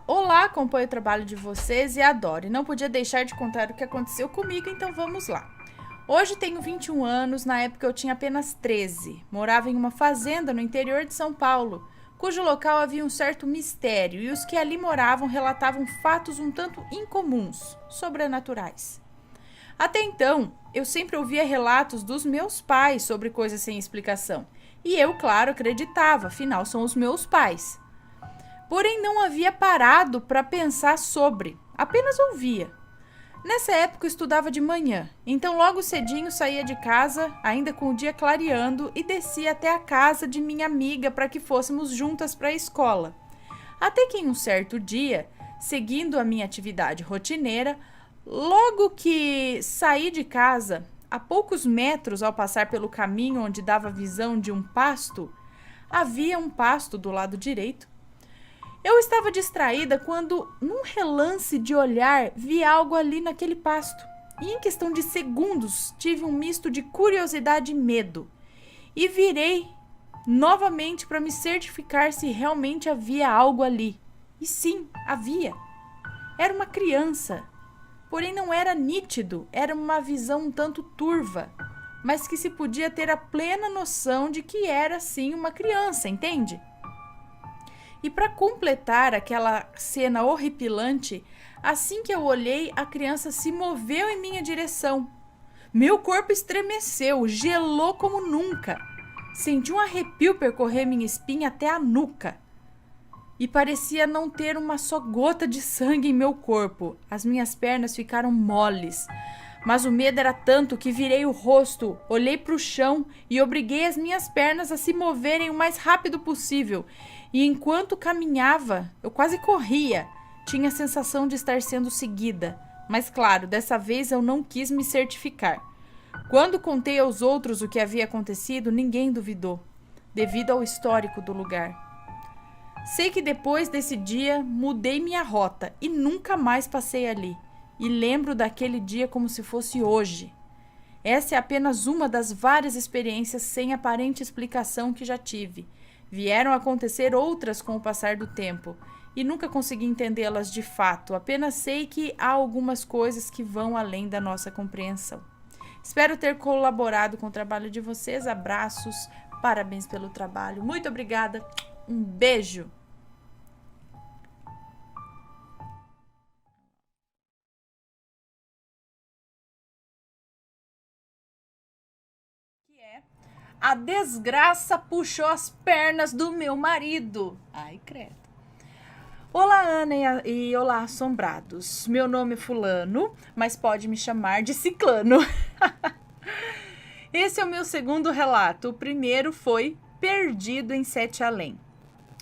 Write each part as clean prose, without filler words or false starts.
Olá, acompanho o trabalho de vocês e adoro. E não podia deixar de contar o que aconteceu comigo, então vamos lá. Hoje tenho 21 anos, na época eu tinha apenas 13. Morava em uma fazenda no interior de São Paulo, cujo local havia um certo mistério e os que ali moravam relatavam fatos um tanto incomuns, sobrenaturais. Até então, eu sempre ouvia relatos dos meus pais sobre coisas sem explicação. E eu, claro, acreditava, afinal são os meus pais. Porém, não havia parado para pensar sobre, apenas ouvia. Nessa época eu estudava de manhã, então logo cedinho saía de casa, ainda com o dia clareando, e descia até a casa de minha amiga para que fôssemos juntas para a escola. Até que em um certo dia, seguindo a minha atividade rotineira, logo que saí de casa, a poucos metros ao passar pelo caminho onde dava visão de um pasto, havia um pasto do lado direito. Eu estava distraída quando, num relance de olhar, vi algo ali naquele pasto. E em questão de segundos, tive um misto de curiosidade e medo. E virei novamente para me certificar se realmente havia algo ali. E sim, havia. Era uma criança. Porém não era nítido, era uma visão um tanto turva, mas que se podia ter a plena noção de que era sim uma criança, entende? E para completar aquela cena horripilante, assim que eu olhei, a criança se moveu em minha direção. Meu corpo estremeceu, gelou como nunca. Senti um arrepio percorrer minha espinha até a nuca. E parecia não ter uma só gota de sangue em meu corpo. As minhas pernas ficaram moles. Mas o medo era tanto que virei o rosto, olhei para o chão e obriguei as minhas pernas a se moverem o mais rápido possível. E enquanto caminhava, eu quase corria. Tinha a sensação de estar sendo seguida. Mas claro, dessa vez eu não quis me certificar. Quando contei aos outros o que havia acontecido, ninguém duvidou, devido ao histórico do lugar. Sei que depois desse dia mudei minha rota e nunca mais passei ali. E lembro daquele dia como se fosse hoje. Essa é apenas uma das várias experiências sem aparente explicação que já tive. Vieram a acontecer outras com o passar do tempo, e nunca consegui entendê-las de fato, apenas sei que há algumas coisas que vão além da nossa compreensão. Espero ter colaborado com o trabalho de vocês, abraços, parabéns pelo trabalho, muito obrigada, um beijo! A desgraça puxou as pernas do meu marido. Ai, credo. Olá, Ana e olá, assombrados. Meu nome é Fulano, mas pode me chamar de Ciclano. Esse é o meu segundo relato. O primeiro foi Perdido em Sete Além.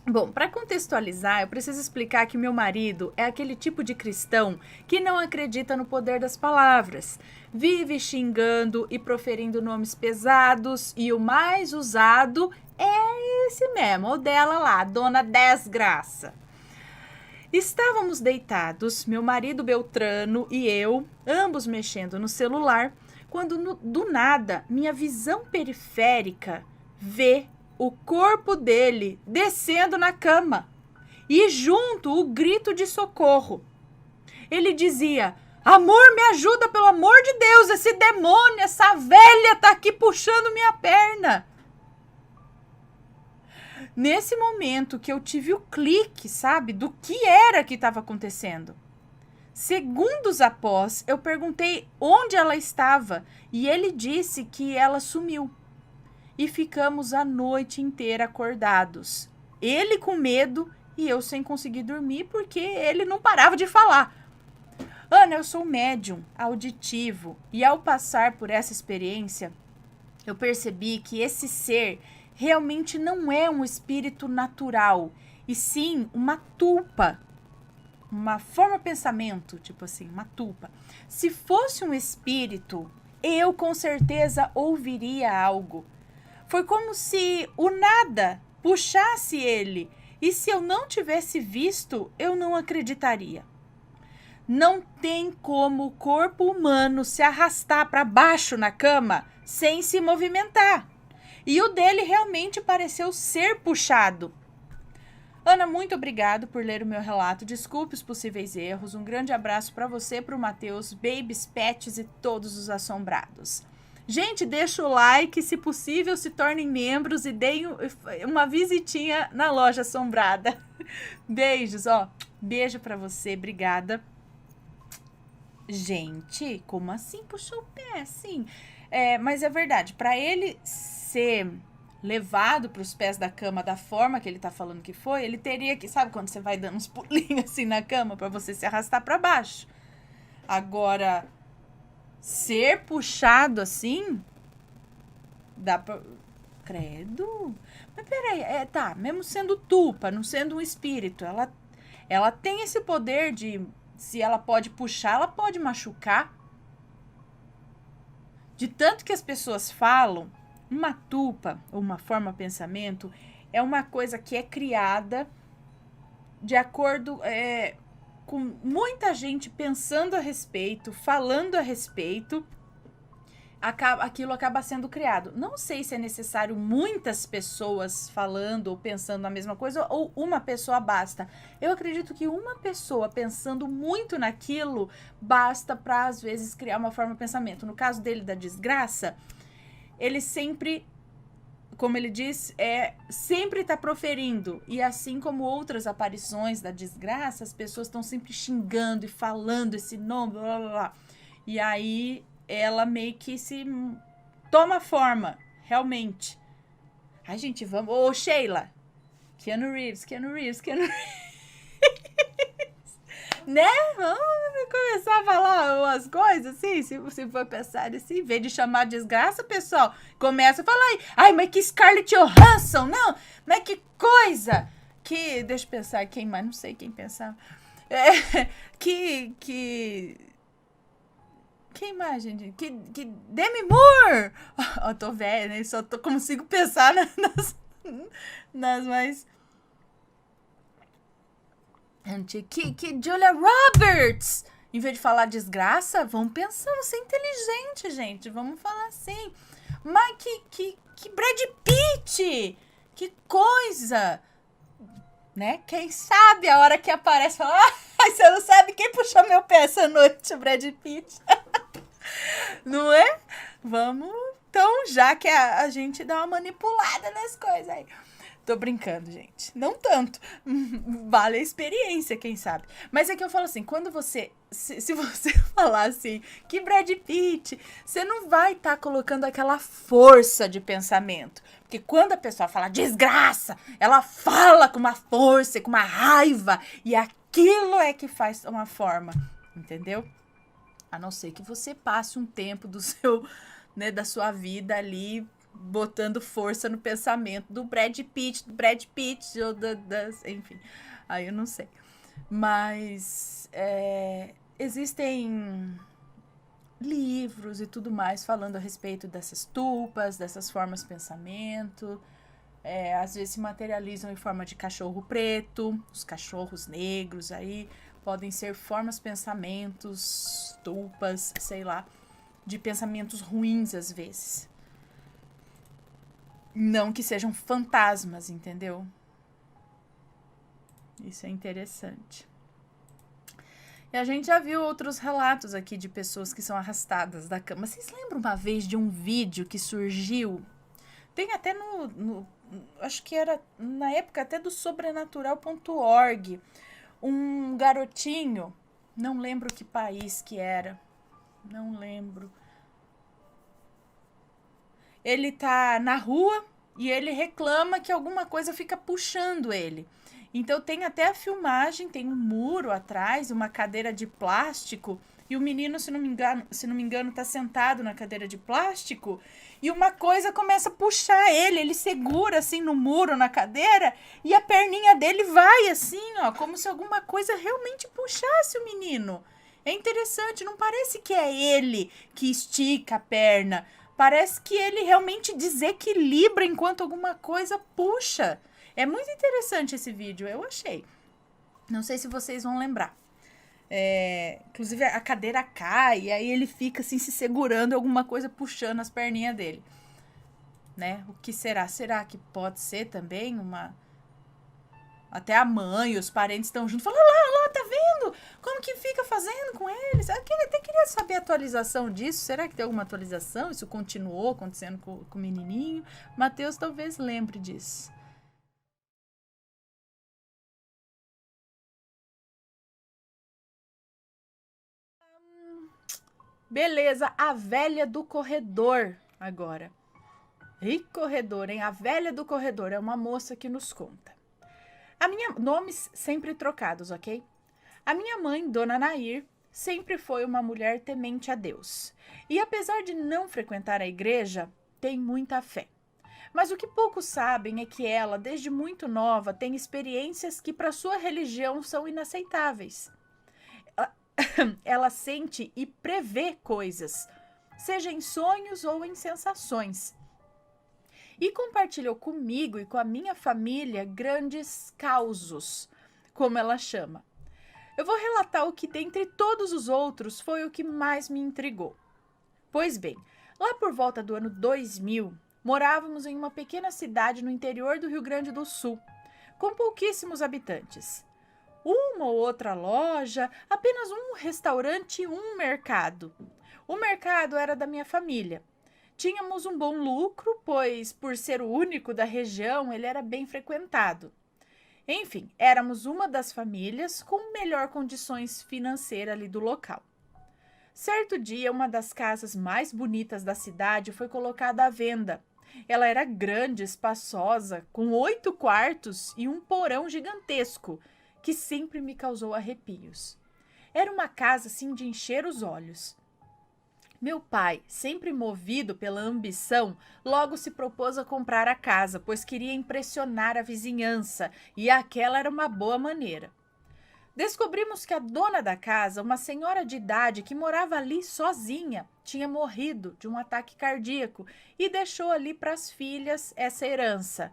Bom, para contextualizar, eu preciso explicar que meu marido é aquele tipo de cristão que não acredita no poder das palavras. Vive xingando e proferindo nomes pesados e o mais usado é esse mesmo, o dela lá, Dona Desgraça. Estávamos deitados, meu marido Beltrano e eu, ambos mexendo no celular, quando do nada minha visão periférica vê o corpo dele descendo na cama e junto o grito de socorro. Ele dizia: amor, me ajuda, pelo amor de Deus, esse demônio, essa velha tá aqui puxando minha perna. Nesse momento que eu tive o clique, sabe, do que era que estava acontecendo. Segundos após, eu perguntei onde ela estava e ele disse que ela sumiu. E ficamos a noite inteira acordados. Ele com medo e eu sem conseguir dormir porque ele não parava de falar. Ana, eu sou médium auditivo e ao passar por essa experiência, eu percebi que esse ser realmente não é um espírito natural, e sim uma tulpa, uma forma de pensamento, tipo assim, uma tulpa. Se fosse um espírito, eu com certeza ouviria algo. Foi como se o nada puxasse ele, e se eu não tivesse visto, eu não acreditaria. Não tem como o corpo humano se arrastar para baixo na cama sem se movimentar. E o dele realmente pareceu ser puxado. Ana, muito obrigado por ler o meu relato. Desculpe os possíveis erros. Um grande abraço para você, para o Matheus, babies, pets e todos os assombrados. Gente, deixa o like, se possível, se tornem membros e deem uma visitinha na loja assombrada. Beijos, ó. Beijo para você, obrigada. Gente, como assim puxou o pé, assim? Mas é verdade, para ele ser levado para os pés da cama da forma que ele tá falando que foi, ele teria que, sabe quando você vai dando uns pulinhos assim na cama para você se arrastar para baixo? Agora, ser puxado assim, dá pra... Credo? Mas peraí, tá, mesmo sendo tupa, não sendo um espírito, ela tem esse poder de, se ela pode puxar, ela pode machucar. De tanto que as pessoas falam, uma tupa, ou uma forma de pensamento, é uma coisa que é criada de acordo com muita gente pensando a respeito, falando a respeito, aquilo acaba sendo criado. Não sei se é necessário muitas pessoas falando ou pensando a mesma coisa ou uma pessoa basta. Eu acredito que uma pessoa pensando muito naquilo basta para, às vezes, criar uma forma de pensamento. No caso dele da desgraça, ele sempre, como ele diz, sempre tá proferindo. E assim como outras aparições da desgraça, as pessoas estão sempre xingando e falando esse nome, blá, blá, blá. E aí ela meio que se toma forma, realmente. Ai, gente, vamos... Ô, Sheila! Keanu Reeves. Né? Vamos começar a falar umas coisas assim, se for pensar assim, em vez de chamar de desgraça, pessoal, começa a falar aí, ai, mas que Scarlett Johansson, não, mas que coisa, que, deixa eu pensar quem mais, não sei quem pensar, quem mais, gente, que Demi Moore, eu tô velha, né, só consigo pensar nas mais... Que Julia Roberts! Em vez de falar desgraça, vamos pensar, você é inteligente, gente. Vamos falar assim. Mas que Brad Pitt! Que coisa! Né? Quem sabe a hora que aparece, fala, você não sabe quem puxou meu pé essa noite, Brad Pitt. Não é? Vamos. Então, já que a gente dá uma manipulada nas coisas aí. Tô brincando, gente. Não tanto. Vale a experiência, quem sabe. Mas é que eu falo assim, quando você... Se você falar assim, que Brad Pitt, você não vai estar colocando aquela força de pensamento. Porque quando a pessoa fala desgraça, ela fala com uma força, com uma raiva. E aquilo é que faz uma forma. Entendeu? A não ser que você passe um tempo do seu... né, da sua vida ali... botando força no pensamento do Brad Pitt, ou enfim, aí eu não sei. Mas existem livros e tudo mais falando a respeito dessas tupas, dessas formas de pensamento. Às vezes se materializam em forma de cachorro preto, os cachorros negros aí podem ser formas, pensamentos, tupas, sei lá, de pensamentos ruins às vezes. Não que sejam fantasmas, entendeu? Isso é interessante. E a gente já viu outros relatos aqui de pessoas que são arrastadas da cama. Vocês lembram uma vez de um vídeo que surgiu? Tem até acho que era na época até do sobrenatural.org. Um garotinho, não lembro que país que era. Não lembro. Ele tá na rua e ele reclama que alguma coisa fica puxando ele. Então tem até a filmagem, tem um muro atrás, uma cadeira de plástico, e o menino, se não me engano, tá sentado na cadeira de plástico, e uma coisa começa a puxar ele segura assim no muro, na cadeira, e a perninha dele vai assim, ó, como se alguma coisa realmente puxasse o menino. É interessante, não parece que é ele que estica a perna, parece que ele realmente desequilibra enquanto alguma coisa puxa. É muito interessante esse vídeo, eu achei. Não sei se vocês vão lembrar. Inclusive a cadeira cai e aí ele fica assim se segurando, alguma coisa puxando as perninhas dele. Né? O que será? Será que pode ser também Até a mãe, os parentes estão juntos, falando, lá, tá vendo? Como que fica fazendo com eles? Eu até queria saber a atualização disso. Será que tem alguma atualização? Isso continuou acontecendo com o menininho? Matheus talvez lembre disso. Beleza, a velha do corredor agora. E corredor, hein? A velha do corredor é uma moça que nos conta. Nomes sempre trocados, ok? A minha mãe, Dona Nair, sempre foi uma mulher temente a Deus. E apesar de não frequentar a igreja, tem muita fé. Mas o que poucos sabem é que ela, desde muito nova, tem experiências que para sua religião são inaceitáveis. Ela sente e prevê coisas, seja em sonhos ou em sensações. E compartilhou comigo e com a minha família grandes causos, como ela chama. Eu vou relatar o que, dentre todos os outros, foi o que mais me intrigou. Pois bem, lá por volta do ano 2000, morávamos em uma pequena cidade no interior do Rio Grande do Sul, com pouquíssimos habitantes. Uma ou outra loja, apenas um restaurante e um mercado. O mercado era da minha família. Tínhamos um bom lucro, pois, por ser o único da região, ele era bem frequentado. Enfim, éramos uma das famílias com melhor condições financeiras ali do local. Certo dia, uma das casas mais bonitas da cidade foi colocada à venda. Ela era grande, espaçosa, com 8 quartos e um porão gigantesco, que sempre me causou arrepios. Era uma casa assim de encher os olhos. Meu pai, sempre movido pela ambição, logo se propôs a comprar a casa, pois queria impressionar a vizinhança, e aquela era uma boa maneira. Descobrimos que a dona da casa, uma senhora de idade que morava ali sozinha, tinha morrido de um ataque cardíaco e deixou ali para as filhas essa herança.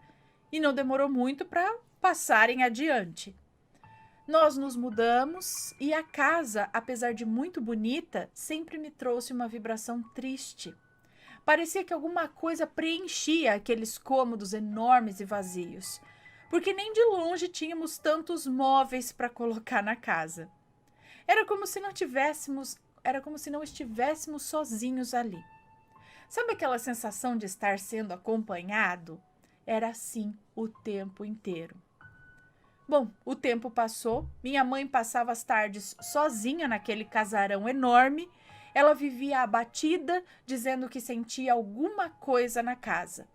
E não demorou muito para passarem adiante. Nós nos mudamos e a casa, apesar de muito bonita, sempre me trouxe uma vibração triste. Parecia que alguma coisa preenchia aqueles cômodos enormes e vazios, porque nem de longe tínhamos tantos móveis para colocar na casa. Era como se não estivéssemos sozinhos ali. Sabe aquela sensação de estar sendo acompanhado? Era assim o tempo inteiro. Bom, o tempo passou, minha mãe passava as tardes sozinha naquele casarão enorme. Ela vivia abatida, dizendo que sentia alguma coisa na casa.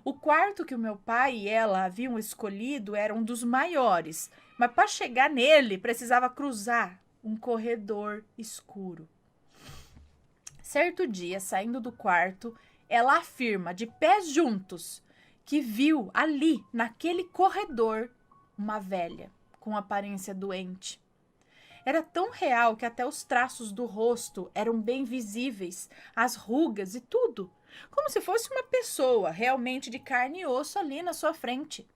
O quarto que o meu pai e ela haviam escolhido era um dos maiores, mas para chegar nele precisava cruzar um corredor escuro. Certo dia, saindo do quarto, ela afirma, de pés juntos, que viu ali, naquele corredor, uma velha com aparência doente. Era tão real que até os traços do rosto eram bem visíveis, as rugas e tudo, como se fosse uma pessoa realmente de carne e osso ali na sua frente.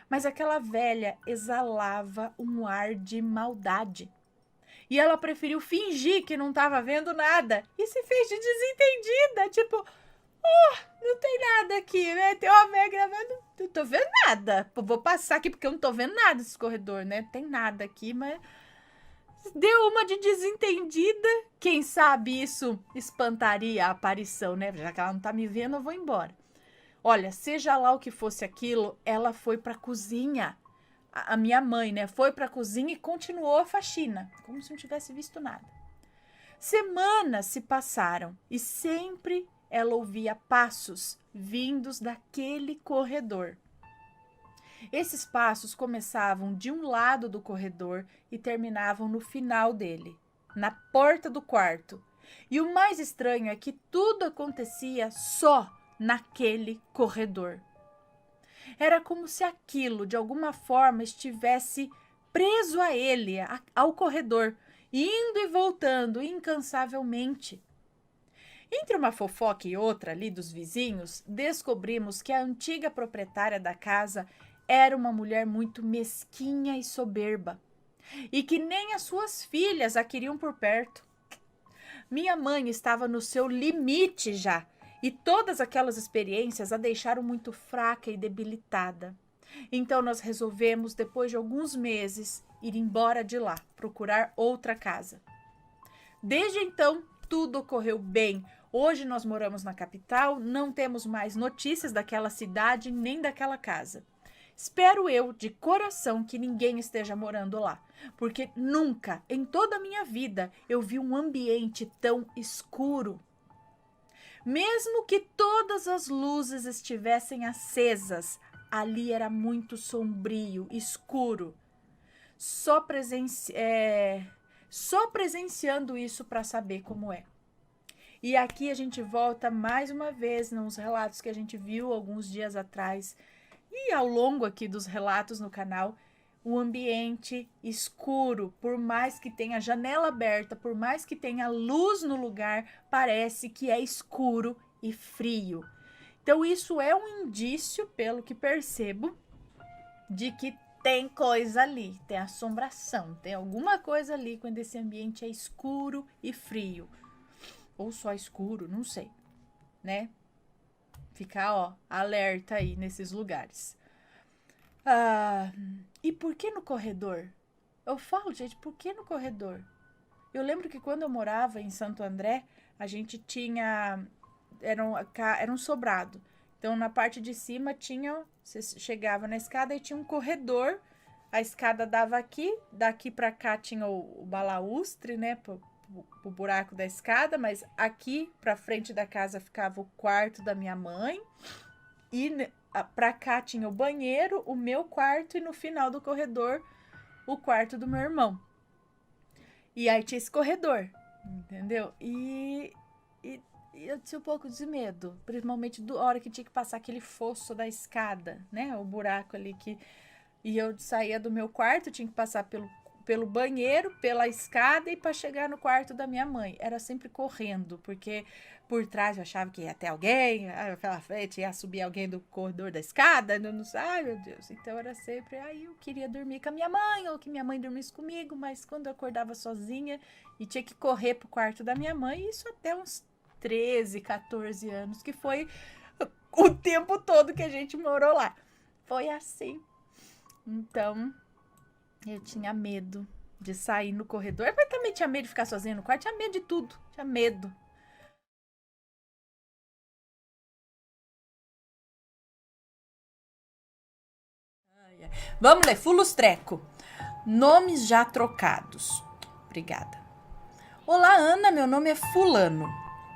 Mas aquela velha exalava um ar de maldade. E ela preferiu fingir que não estava vendo nada e se fez de desentendida, tipo, não tem nada aqui, né? Tem uma velha gravando, não tô vendo nada. Vou passar aqui porque eu não tô vendo nada nesse corredor, né? Tem nada aqui, mas deu uma de desentendida. Quem sabe isso espantaria a aparição, né? Já que ela não tá me vendo, eu vou embora. Olha, seja lá o que fosse aquilo, ela foi pra cozinha. A minha mãe, né? Foi pra cozinha e continuou a faxina, como se não tivesse visto nada. Semanas se passaram e sempre ela ouvia passos vindos daquele corredor. Esses passos começavam de um lado do corredor e terminavam no final dele, na porta do quarto. E o mais estranho é que tudo acontecia só naquele corredor. Era como se aquilo, de alguma forma, estivesse preso a ele, ao corredor, indo e voltando incansavelmente. Entre uma fofoca e outra ali dos vizinhos, descobrimos que a antiga proprietária da casa era uma mulher muito mesquinha e soberba, e que nem as suas filhas a queriam por perto. Minha mãe estava no seu limite já, e todas aquelas experiências a deixaram muito fraca e debilitada. Então nós resolvemos, depois de alguns meses, ir embora de lá, procurar outra casa. Desde então, tudo ocorreu bem. Hoje nós moramos na capital, não temos mais notícias daquela cidade nem daquela casa. Espero eu, de coração, que ninguém esteja morando lá, porque nunca, em toda a minha vida, eu vi um ambiente tão escuro. Mesmo que todas as luzes estivessem acesas, ali era muito sombrio, escuro. Só presenciando isso para saber como é. E aqui a gente volta mais uma vez nos relatos que a gente viu alguns dias atrás e ao longo aqui dos relatos no canal, o ambiente escuro, por mais que tenha janela aberta, por mais que tenha luz no lugar, parece que é escuro e frio. Então isso é um indício, pelo que percebo, de que tem coisa ali, tem assombração, tem alguma coisa ali quando esse ambiente é escuro e frio. Ou só escuro, não sei, né? Ficar, alerta aí nesses lugares. E por que no corredor? Eu falo, gente, por que no corredor? Eu lembro que quando eu morava em Santo André, a gente tinha... Era um sobrado. Então, na parte de cima tinha... Você chegava na escada e tinha um corredor. A escada dava aqui. Daqui pra cá tinha o balaústre, né? O buraco da escada. Mas aqui pra frente da casa ficava o quarto da minha mãe. E pra cá tinha o banheiro, o meu quarto. E no final do corredor, o quarto do meu irmão. E aí tinha esse corredor, entendeu? E eu tinha um pouco de medo, principalmente da hora que tinha que passar aquele fosso da escada, né? O buraco ali que... E eu saía do meu quarto, tinha que passar pelo banheiro, pela escada e para chegar no quarto da minha mãe. Era sempre correndo, porque por trás eu achava que ia ter alguém, pela frente ia subir alguém do corredor da escada, não sei, ai meu Deus. Então era sempre, aí eu queria dormir com a minha mãe, ou que minha mãe dormisse comigo, mas quando eu acordava sozinha e tinha que correr pro quarto da minha mãe, isso até uns 13, 14 anos, que foi o tempo todo que a gente morou lá. Foi assim. Então, eu tinha medo de sair no corredor. Eu também tinha medo de ficar sozinha no quarto. Tinha medo de tudo. Tinha medo. Vamos ler. Fulustreco. Nomes já trocados. Obrigada. Olá, Ana. Meu nome é Fulano.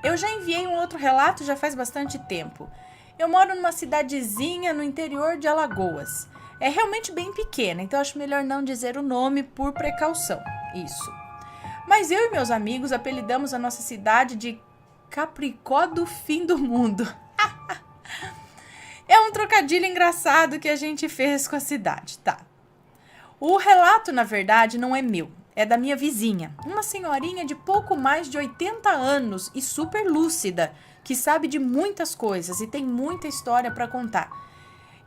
Eu já enviei um outro relato já faz bastante tempo. Eu moro numa cidadezinha no interior de Alagoas. É realmente bem pequena, então acho melhor não dizer o nome por precaução. Isso. Mas eu e meus amigos apelidamos a nossa cidade de Capricó do Fim do Mundo. É um trocadilho engraçado que a gente fez com a cidade, tá? O relato, na verdade, não é meu. É da minha vizinha, uma senhorinha de pouco mais de 80 anos e super lúcida, que sabe de muitas coisas e tem muita história para contar.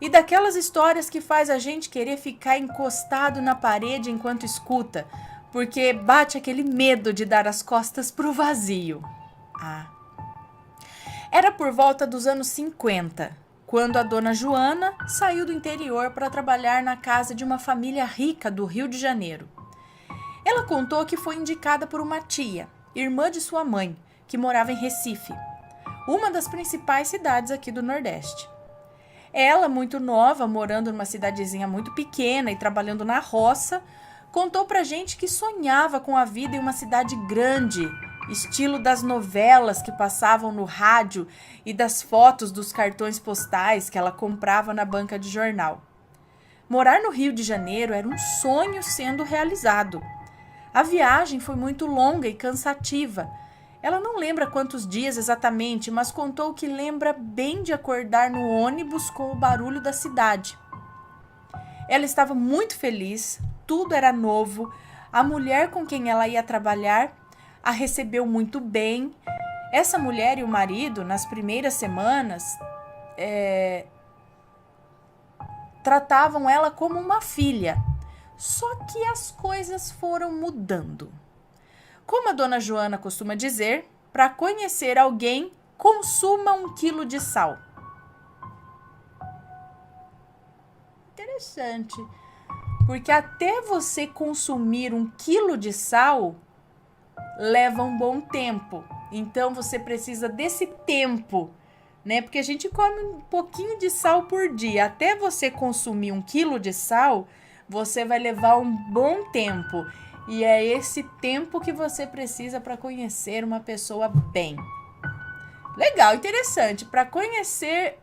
E daquelas histórias que faz a gente querer ficar encostado na parede enquanto escuta, porque bate aquele medo de dar as costas pro vazio. Era por volta dos anos 50, quando a dona Joana saiu do interior para trabalhar na casa de uma família rica do Rio de Janeiro. Ela contou que foi indicada por uma tia, irmã de sua mãe, que morava em Recife, uma das principais cidades aqui do Nordeste. Ela, muito nova, morando numa cidadezinha muito pequena e trabalhando na roça, contou pra gente que sonhava com a vida em uma cidade grande, estilo das novelas que passavam no rádio e das fotos dos cartões postais que ela comprava na banca de jornal. Morar no Rio de Janeiro era um sonho sendo realizado. A viagem foi muito longa e cansativa. Ela não lembra quantos dias exatamente, mas contou que lembra bem de acordar no ônibus com o barulho da cidade. Ela estava muito feliz, tudo era novo, a mulher com quem ela ia trabalhar a recebeu muito bem. Essa mulher e o marido, nas primeiras semanas, tratavam ela como uma filha. Só que as coisas foram mudando. Como a dona Joana costuma dizer, para conhecer alguém, consuma 1 quilo de sal. interessante. Porque até você consumir 1 quilo de sal, leva um bom tempo. Então, você precisa desse tempo, né? Porque a gente come um pouquinho de sal por dia. Até você consumir 1 quilo de sal, você vai levar um bom tempo. E é esse tempo que você precisa para conhecer uma pessoa bem. Legal, interessante. Para conhecer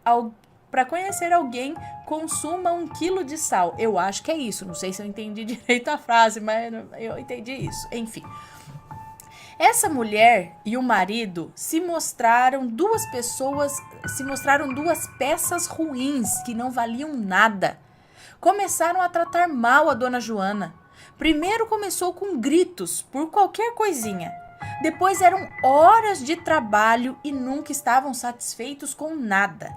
alguém, consuma 1 quilo de sal. Eu acho que é isso. Não sei se eu entendi direito a frase, mas eu entendi isso. Enfim. Essa mulher e o marido se mostraram duas peças ruins que não valiam nada. Começaram a tratar mal a Dona Joana. Primeiro começou com gritos por qualquer coisinha. Depois eram horas de trabalho e nunca estavam satisfeitos com nada.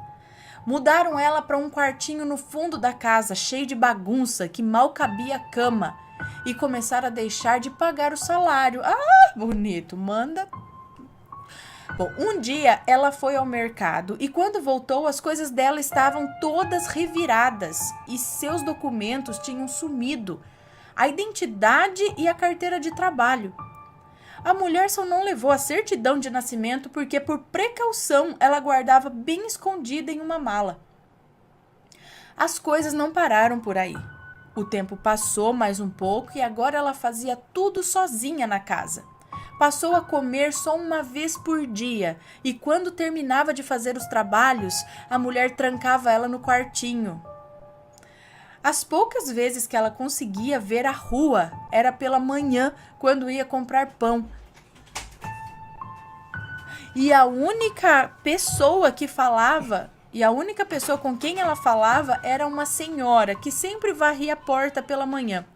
Mudaram ela para um quartinho no fundo da casa, cheio de bagunça, que mal cabia a cama. E começaram a deixar de pagar o salário. Ah, bonito, manda. Bom, um dia ela foi ao mercado e quando voltou as coisas dela estavam todas reviradas e seus documentos tinham sumido. A identidade e a carteira de trabalho. A mulher só não levou a certidão de nascimento porque, por precaução, ela guardava bem escondida em uma mala. As coisas não pararam por aí. O tempo passou mais um pouco e agora ela fazia tudo sozinha na casa. Passou a comer só uma vez por dia e, quando terminava de fazer os trabalhos, a mulher trancava ela no quartinho. As poucas vezes que ela conseguia ver a rua era pela manhã, quando ia comprar pão. E a única pessoa com quem ela falava era uma senhora que sempre varria a porta pela manhã.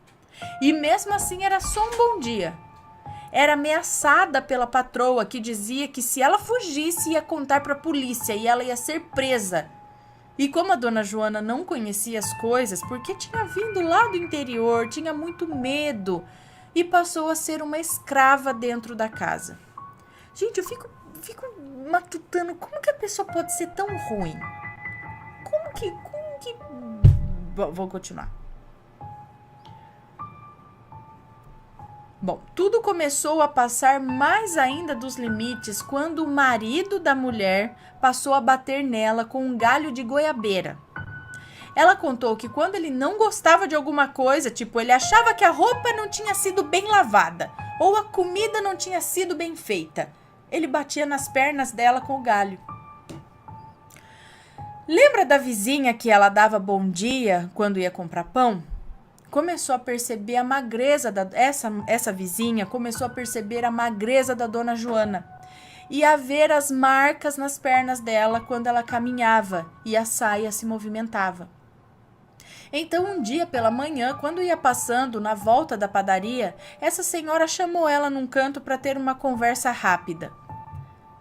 E mesmo assim era só um bom dia. Era ameaçada pela patroa, que dizia que se ela fugisse ia contar para a polícia e ela ia ser presa. E como a Dona Joana não conhecia as coisas, porque tinha vindo lá do interior, tinha muito medo e passou a ser uma escrava dentro da casa. Gente, eu fico matutando, como que a pessoa pode ser tão ruim? Como que... Vou continuar. Bom, tudo começou a passar mais ainda dos limites quando o marido da mulher passou a bater nela com um galho de goiabeira. Ela contou que quando ele não gostava de alguma coisa, tipo, ele achava que a roupa não tinha sido bem lavada ou a comida não tinha sido bem feita, ele batia nas pernas dela com o galho. Lembra da vizinha que ela dava bom dia quando ia comprar pão? Começou a perceber a magreza essa vizinha começou a perceber a magreza da Dona Joana e a ver as marcas nas pernas dela quando ela caminhava e a saia se movimentava. Então, um dia pela manhã, quando ia passando na volta da padaria, essa senhora chamou ela num canto para ter uma conversa rápida.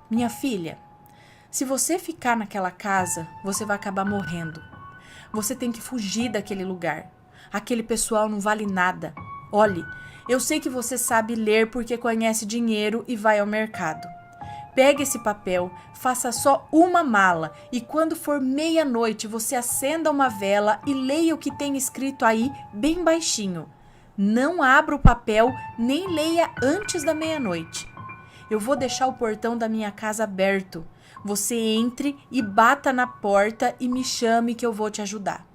Minha filha, se você ficar naquela casa, você vai acabar morrendo. Você tem que fugir daquele lugar. Aquele pessoal não vale nada. Olhe, eu sei que você sabe ler porque conhece dinheiro e vai ao mercado. Pegue esse papel, faça só uma mala e quando for meia-noite você acenda uma vela e leia o que tem escrito aí bem baixinho. Não abra o papel nem leia antes da meia-noite. Eu vou deixar o portão da minha casa aberto. Você entre e bata na porta e me chame que eu vou te ajudar.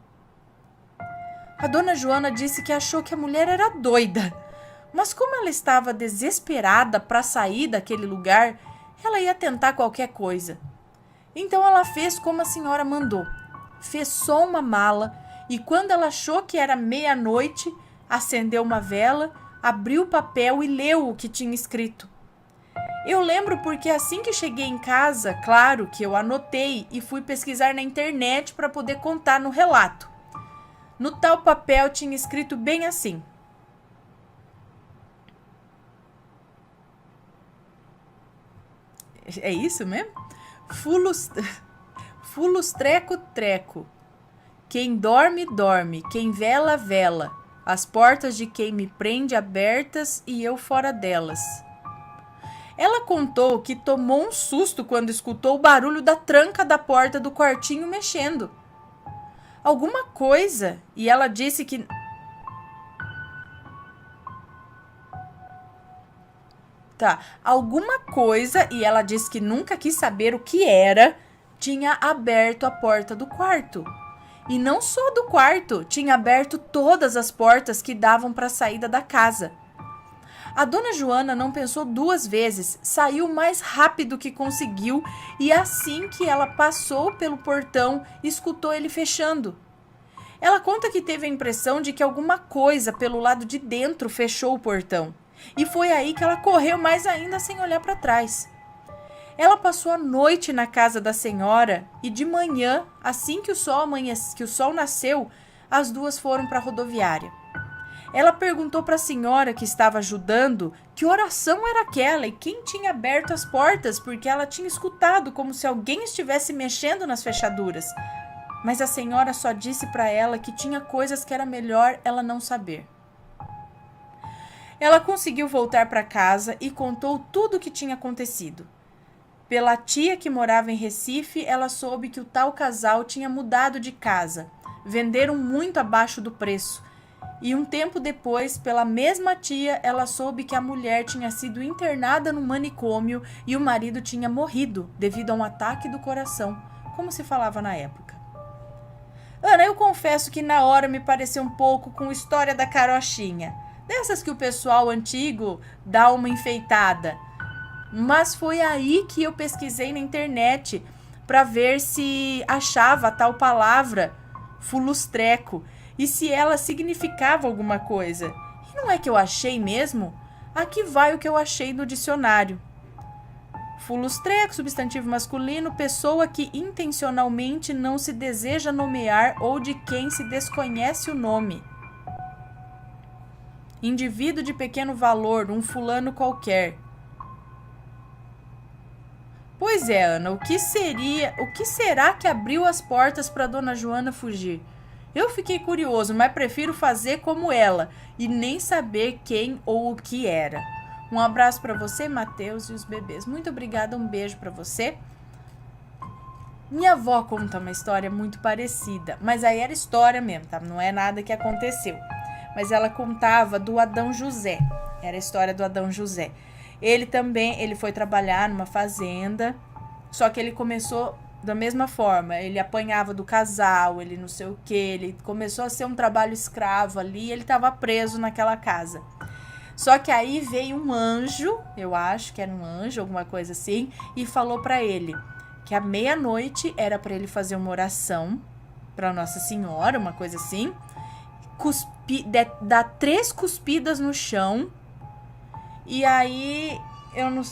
A Dona Joana disse que achou que a mulher era doida, mas como ela estava desesperada para sair daquele lugar, ela ia tentar qualquer coisa. Então ela fez como a senhora mandou. Fez só uma mala e quando ela achou que era meia-noite, acendeu uma vela, abriu o papel e leu o que tinha escrito. Eu lembro porque assim que cheguei em casa, claro que eu anotei e fui pesquisar na internet para poder contar no relato. No tal papel tinha escrito bem assim. É isso mesmo? Fulos treco, treco. Quem dorme, dorme. Quem vela, vela. As portas de quem me prende abertas e eu fora delas. Ela contou que tomou um susto quando escutou o barulho da tranca da porta do quartinho mexendo. alguma coisa e ela disse que alguma coisa e ela disse que nunca quis saber o que era, tinha aberto a porta do quarto. E não só do quarto, tinha aberto todas as portas que davam para a saída da casa. A dona Joana não pensou duas vezes, saiu o mais rápido que conseguiu e assim que ela passou pelo portão, escutou ele fechando. Ela conta que teve a impressão de que alguma coisa pelo lado de dentro fechou o portão. E foi aí que ela correu mais ainda sem olhar para trás. Ela passou a noite na casa da senhora e de manhã, assim que o sol nasceu, as duas foram para a rodoviária. Ela perguntou para a senhora que estava ajudando que oração era aquela e quem tinha aberto as portas, porque ela tinha escutado como se alguém estivesse mexendo nas fechaduras. Mas a senhora só disse para ela que tinha coisas que era melhor ela não saber. Ela conseguiu voltar para casa e contou tudo o que tinha acontecido. Pela tia que morava em Recife, ela soube que o tal casal tinha mudado de casa. Venderam muito abaixo do preço. E um tempo depois, pela mesma tia, ela soube que a mulher tinha sido internada no manicômio e o marido tinha morrido devido a um ataque do coração, como se falava na época. Ana, eu confesso que na hora me pareceu um pouco com a história da carochinha. Dessas que o pessoal antigo dá uma enfeitada. Mas foi aí que eu pesquisei na internet para ver se achava a tal palavra fulustreco e se ela significava alguma coisa. E não é que eu achei mesmo? Aqui vai o que eu achei no dicionário. Fulustreco, substantivo masculino, pessoa que intencionalmente não se deseja nomear ou de quem se desconhece o nome. Indivíduo de pequeno valor, um fulano qualquer. Pois é, Ana, o que será que abriu as portas para Dona Joana fugir? Eu fiquei curioso, mas prefiro fazer como ela e nem saber quem ou o que era. Um abraço para você, Matheus, e os bebês. Muito obrigada, um beijo para você. Minha avó conta uma história muito parecida, mas aí era história mesmo, tá? Não é nada que aconteceu. Mas ela contava do Adão José. Era a história do Adão José. Ele foi trabalhar numa fazenda, só que ele começou da mesma forma. Ele apanhava do casal, ele não sei o que, ele começou a ser um trabalho escravo ali, ele estava preso naquela casa. Só que aí veio um anjo, eu acho que era um anjo, alguma coisa assim, e falou para ele que à meia-noite era para ele fazer uma oração para Nossa Senhora, uma coisa assim, dar 3 cuspidas no chão. E aí eu não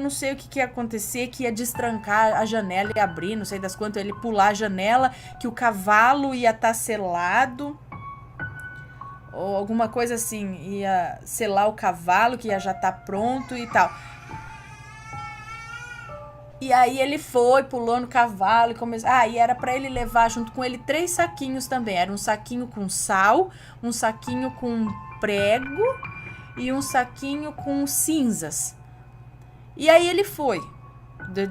sei o que ia acontecer, que ia destrancar a janela e abrir, não sei das quantas, ele pular a janela, que o cavalo ia estar selado, ou alguma coisa assim, ia selar o cavalo, que ia já estar pronto e tal. E aí ele pulou no cavalo e começou. E era para ele levar junto com ele 3 saquinhos também. Era um saquinho com sal, um saquinho com prego e um saquinho com cinzas. E aí ele foi.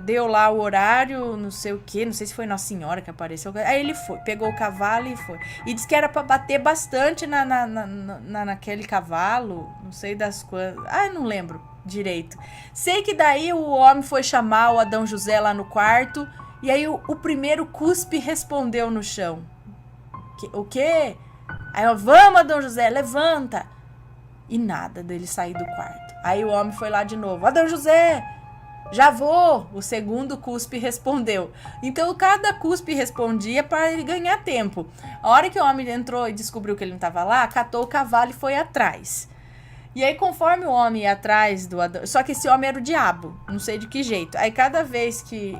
Deu lá o horário, não sei o que, não sei se foi Nossa Senhora que apareceu. Aí ele foi, pegou o cavalo e foi. E disse que era pra bater bastante naquele cavalo, não sei das quantas. Não lembro direito. Sei que daí o homem foi chamar o Adão José lá no quarto. E aí o primeiro cuspe respondeu no chão. O quê? Aí eu, vamos, Adão José, levanta. E nada dele sair do quarto. Aí o homem foi lá de novo. Adão José, já vou. O segundo cuspe respondeu. Então cada cuspe respondia para ele ganhar tempo. A hora que o homem entrou e descobriu que ele não estava lá, catou o cavalo e foi atrás. E aí conforme o homem ia atrás do Adão... Só que esse homem era o diabo. Não sei de que jeito. Aí cada vez que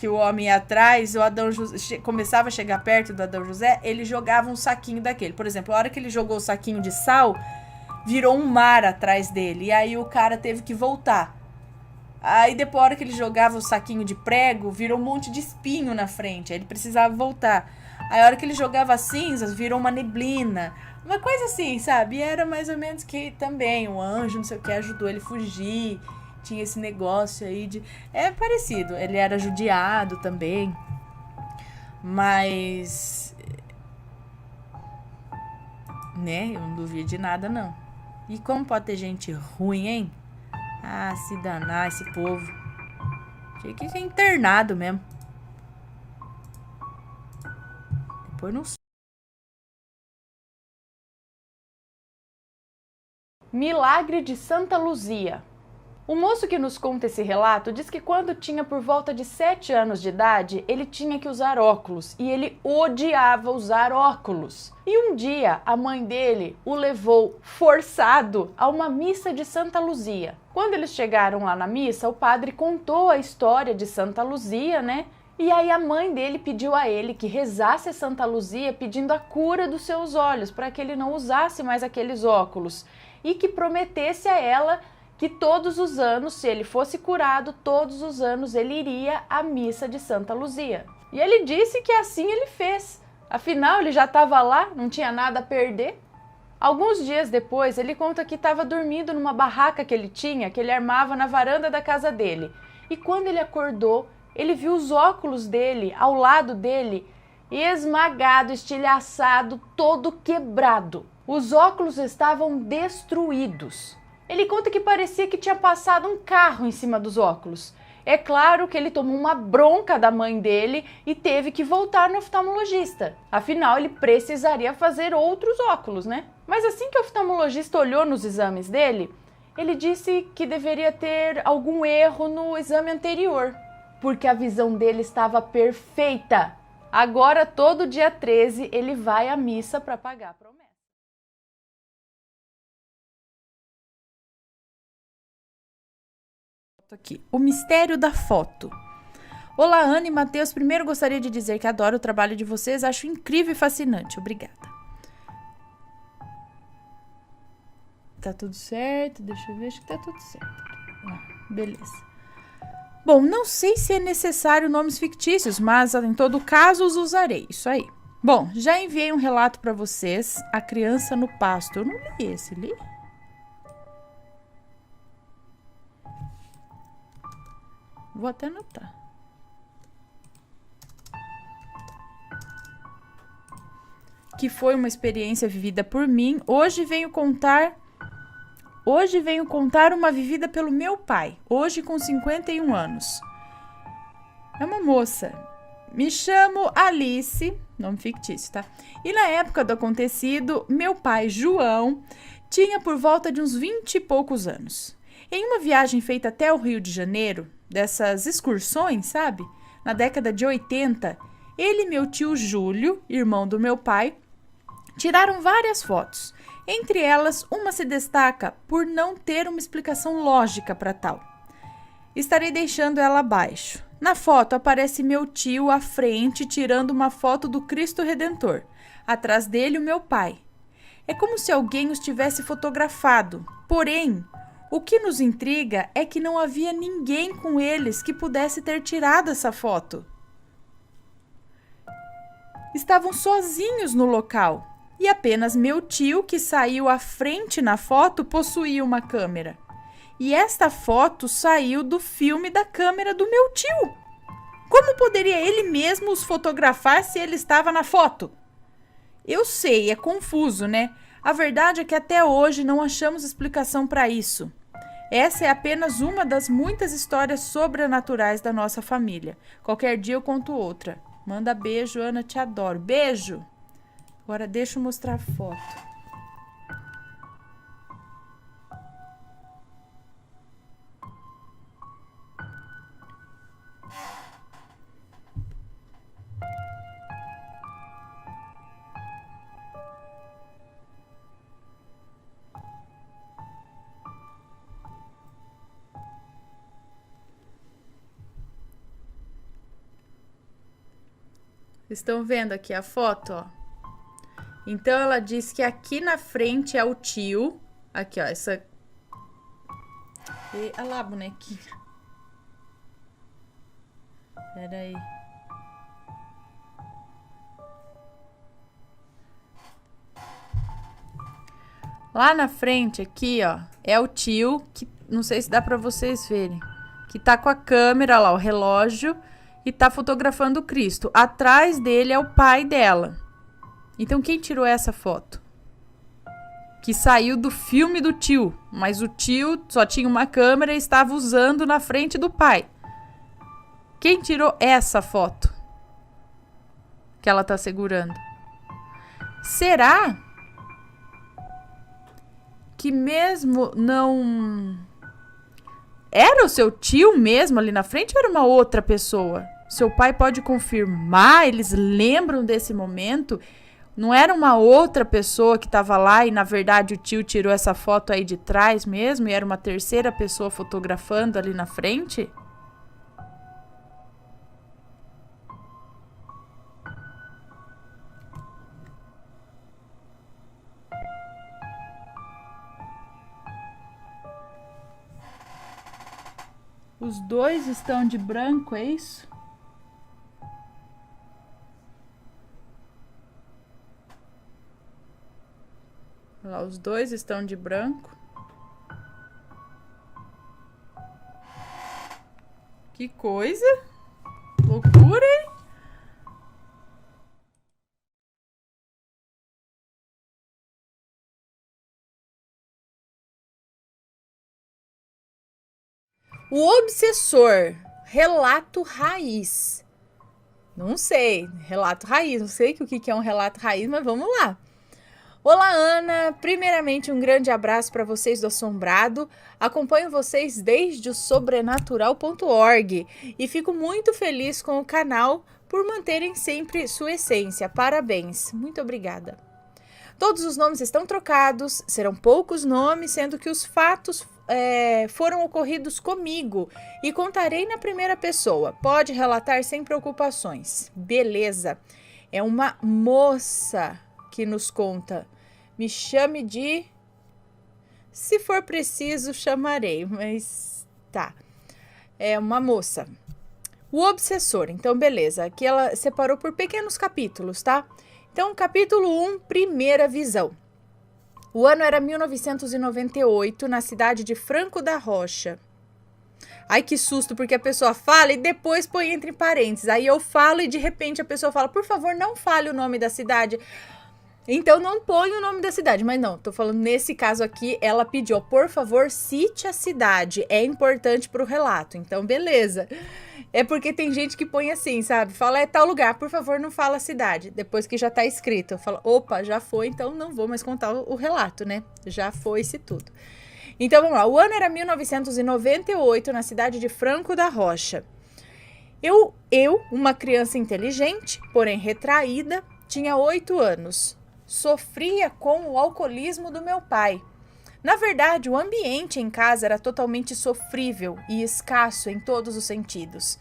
o homem ia atrás, o Adão José começava a chegar perto do Adão José, ele jogava um saquinho daquele. Por exemplo, a hora que ele jogou o saquinho de sal, virou um mar atrás dele. E aí o cara teve que voltar. Aí depois, a hora que ele jogava o saquinho de prego, virou um monte de espinho na frente. Aí ele precisava voltar. Aí a hora que ele jogava cinzas, virou uma neblina. Uma coisa assim, sabe? E era mais ou menos que também o anjo, não sei o que, ajudou ele a fugir. Tinha esse negócio aí de... É parecido. Ele era judiado também. Mas, né, eu não duvido de nada, não. E como pode ter gente ruim, hein? Ah, se danar esse povo. Tinha que ser internado mesmo. Depois não. Milagre de Santa Luzia. O moço que nos conta esse relato diz que quando tinha por volta de 7 anos de idade, ele tinha que usar óculos e ele odiava usar óculos. E um dia a mãe dele o levou forçado a uma missa de Santa Luzia. Quando eles chegaram lá na missa, o padre contou a história de Santa Luzia, né? E aí a mãe dele pediu a ele que rezasse a Santa Luzia pedindo a cura dos seus olhos, para que ele não usasse mais aqueles óculos. E que prometesse a ela que todos os anos, se ele fosse curado, todos os anos ele iria à missa de Santa Luzia. E ele disse que assim ele fez. Afinal, ele já estava lá, não tinha nada a perder. Alguns dias depois, ele conta que estava dormindo numa barraca que ele tinha, que ele armava na varanda da casa dele. E quando ele acordou, ele viu os óculos dele ao lado dele, esmagado, estilhaçado, todo quebrado. Os óculos estavam destruídos. Ele conta que parecia que tinha passado um carro em cima dos óculos. É claro que ele tomou uma bronca da mãe dele e teve que voltar no oftalmologista. Afinal, ele precisaria fazer outros óculos, né? Mas assim que o oftalmologista olhou nos exames dele, ele disse que deveria ter algum erro no exame anterior, porque a visão dele estava perfeita. Agora, todo dia 13, ele vai à missa para pagar a promessa. Aqui, o mistério da foto. Olá, Ana e Matheus. Primeiro gostaria de dizer que adoro o trabalho de vocês, acho incrível e fascinante. Obrigada. Tá tudo certo? Deixa eu ver, acho que tá tudo certo. Beleza. Bom, não sei se é necessário nomes fictícios, mas em todo caso os usarei. Isso aí. Bom, já enviei um relato para vocês, A Criança no Pasto. Eu não li esse, li? Vou até anotar. Que foi uma experiência vivida por mim. Hoje venho contar uma vivida pelo meu pai, hoje com 51 anos. É uma moça. Me chamo Alice, nome fictício, tá? E na época do acontecido, meu pai, João, tinha por volta de uns 20 e poucos anos. Em uma viagem feita até o Rio de Janeiro, dessas excursões, sabe? Na década de 80, ele e meu tio Júlio, irmão do meu pai, tiraram várias fotos. Entre elas, uma se destaca por não ter uma explicação lógica para tal. Estarei deixando ela abaixo. Na foto aparece meu tio à frente tirando uma foto do Cristo Redentor. Atrás dele, o meu pai. É como se alguém os tivesse fotografado. Porém, o que nos intriga é que não havia ninguém com eles que pudesse ter tirado essa foto. Estavam sozinhos no local e apenas meu tio, que saiu à frente na foto, possuía uma câmera. E esta foto saiu do filme da câmera do meu tio. Como poderia ele mesmo os fotografar se ele estava na foto? Eu sei, é confuso, né? A verdade é que até hoje não achamos explicação para isso. Essa é apenas uma das muitas histórias sobrenaturais da nossa família. Qualquer dia eu conto outra. Manda beijo, Ana, te adoro. Beijo! Agora deixa eu mostrar a foto. Estão vendo aqui a foto, ó? Então, ela diz que aqui na frente é o tio. Aqui, ó, essa... Olha lá a bonequinha. Pera aí. Lá na frente, aqui, ó, é o tio, que não sei se dá pra vocês verem, que tá com a câmera lá, o relógio, e tá fotografando Cristo. Atrás dele é o pai dela. Então quem tirou essa foto? Que saiu do filme do tio, mas o tio só tinha uma câmera e estava usando na frente do pai. Quem tirou essa foto que ela tá segurando? Será que mesmo não era o seu tio mesmo ali na frente ou era uma outra pessoa? Seu pai pode confirmar, eles lembram desse momento? Não era uma outra pessoa que estava lá e, na verdade, o tio tirou essa foto aí de trás mesmo e era uma terceira pessoa fotografando ali na frente? Os dois estão de branco, é isso? Olha lá, os dois estão de branco. Que coisa! Loucura, hein? O obsessor, relato raiz. Não sei, relato raiz, não sei o que é um relato raiz, mas vamos lá. Olá, Ana. Primeiramente, um grande abraço para vocês do Assombrado. Acompanho vocês desde o sobrenatural.org e fico muito feliz com o canal por manterem sempre sua essência. Parabéns. Muito obrigada. Todos os nomes estão trocados, serão poucos nomes, sendo que os fatos foram ocorridos comigo e contarei na primeira pessoa. Pode relatar sem preocupações. Beleza. É uma moça que nos conta. Me chame de... Se for preciso, chamarei, mas tá. É uma moça. O obsessor. Então, beleza. Aqui ela separou por pequenos capítulos, tá? Então, capítulo 1, primeira visão. O ano era 1998, na cidade de Franco da Rocha. Ai, que susto, porque a pessoa fala e depois põe entre parênteses. Aí eu falo e de repente a pessoa fala, por favor, não fale o nome da cidade. Então não põe o nome da cidade, mas não, tô falando nesse caso aqui, ela pediu, por favor, cite a cidade, é importante pro relato, então beleza. É porque tem gente que põe assim, sabe, fala é tal lugar, por favor, não fala a cidade, depois que já tá escrito, fala, opa, já foi, então não vou mais contar o relato, né, já foi-se tudo. Então vamos lá, o ano era 1998, na cidade de Franco da Rocha. Eu, uma criança inteligente, porém retraída, tinha 8 anos. Sofria com o alcoolismo do meu pai. Na verdade, o ambiente em casa era totalmente sofrível e escasso em todos os sentidos.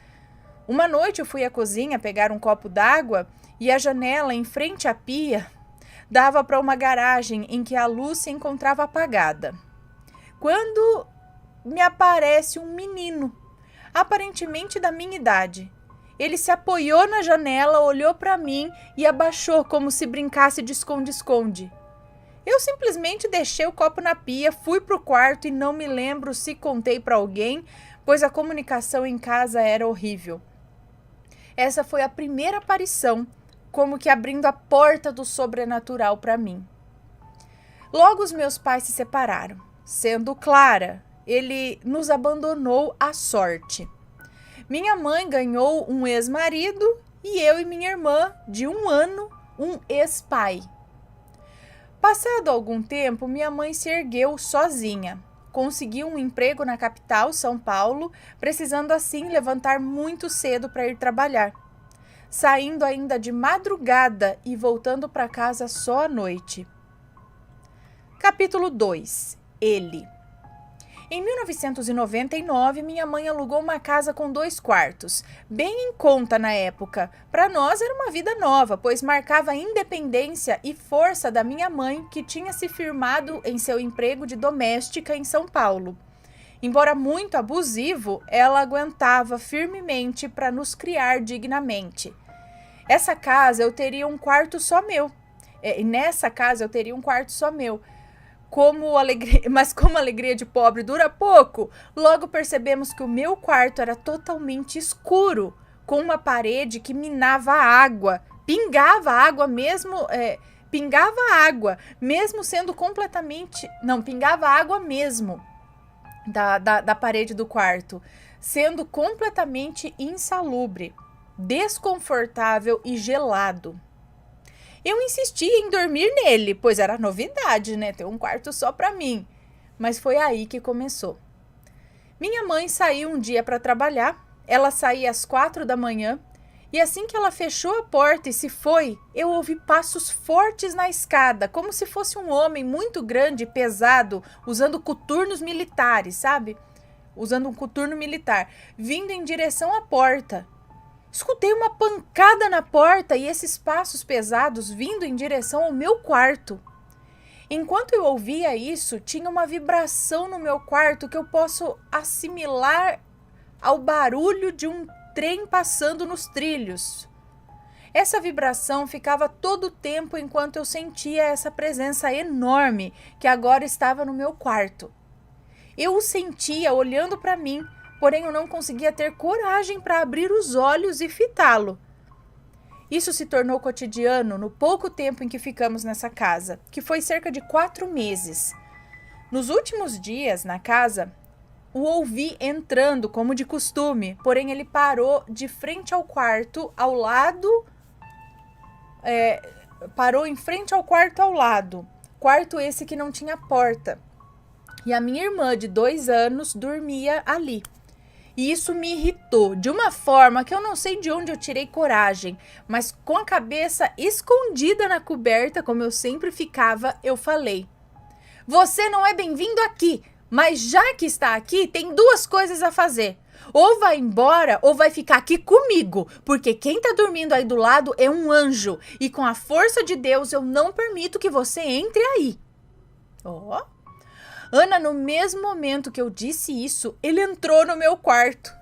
Uma noite eu fui à cozinha pegar um copo d'água e a janela em frente à pia dava para uma garagem em que a luz se encontrava apagada. Quando me aparece um menino, aparentemente da minha idade. Ele se apoiou na janela, olhou para mim e abaixou como se brincasse de esconde-esconde. Eu simplesmente deixei o copo na pia, fui pro quarto e não me lembro se contei para alguém, pois a comunicação em casa era horrível. Essa foi a primeira aparição, como que abrindo a porta do sobrenatural para mim. Logo os meus pais se separaram. Sendo clara, ele nos abandonou à sorte. Minha mãe ganhou um ex-marido e eu e minha irmã, de 1 ano, um ex-pai. Passado algum tempo, minha mãe se ergueu sozinha. Conseguiu um emprego na capital, São Paulo, precisando assim levantar muito cedo para ir trabalhar. Saindo ainda de madrugada e voltando para casa só à noite. Capítulo 2. Ele. Em 1999, minha mãe alugou uma casa com 2 quartos, bem em conta na época. Para nós era uma vida nova, pois marcava a independência e força da minha mãe, que tinha se firmado em seu emprego de doméstica em São Paulo. Embora muito abusivo, ela aguentava firmemente para nos criar dignamente. Essa casa eu teria um quarto só meu. Nessa casa eu teria um quarto só meu. Mas como a alegria de pobre dura pouco, logo percebemos que o meu quarto era totalmente escuro, com uma parede que minava água, pingava água mesmo, pingava água, mesmo sendo completamente, não, pingava água mesmo da parede do quarto, sendo completamente insalubre, desconfortável e gelado. Eu insisti em dormir nele, pois era novidade, né? Ter um quarto só para mim. Mas foi aí que começou. Minha mãe saiu um dia para trabalhar. Ela saía às 4 da manhã. E assim que ela fechou a porta e se foi, eu ouvi passos fortes na escada, como se fosse um homem muito grande e pesado, usando coturnos militares, sabe? Usando um coturno militar, vindo em direção à porta. Escutei uma pancada na porta e esses passos pesados vindo em direção ao meu quarto. Enquanto eu ouvia isso, tinha uma vibração no meu quarto que eu posso assimilar ao barulho de um trem passando nos trilhos. Essa vibração ficava todo o tempo enquanto eu sentia essa presença enorme que agora estava no meu quarto. Eu o sentia olhando para mim, porém eu não conseguia ter coragem para abrir os olhos e fitá-lo. Isso se tornou cotidiano no pouco tempo em que ficamos nessa casa, que foi cerca de 4 meses. Nos últimos dias, na casa, o ouvi entrando como de costume, porém ele parou de frente ao quarto, ao lado... parou em frente ao quarto ao lado. Quarto esse que não tinha porta. E a minha irmã, de 2 anos, dormia ali. E isso me irritou de uma forma que eu não sei de onde eu tirei coragem, mas com a cabeça escondida na coberta, como eu sempre ficava, eu falei: "Você não é bem-vindo aqui, mas já que está aqui, tem 2 coisas a fazer. Ou vai embora ou vai ficar aqui comigo, porque quem tá dormindo aí do lado é um anjo, e com a força de Deus eu não permito que você entre aí." Ó. Ana, no mesmo momento que eu disse isso, ele entrou no meu quarto,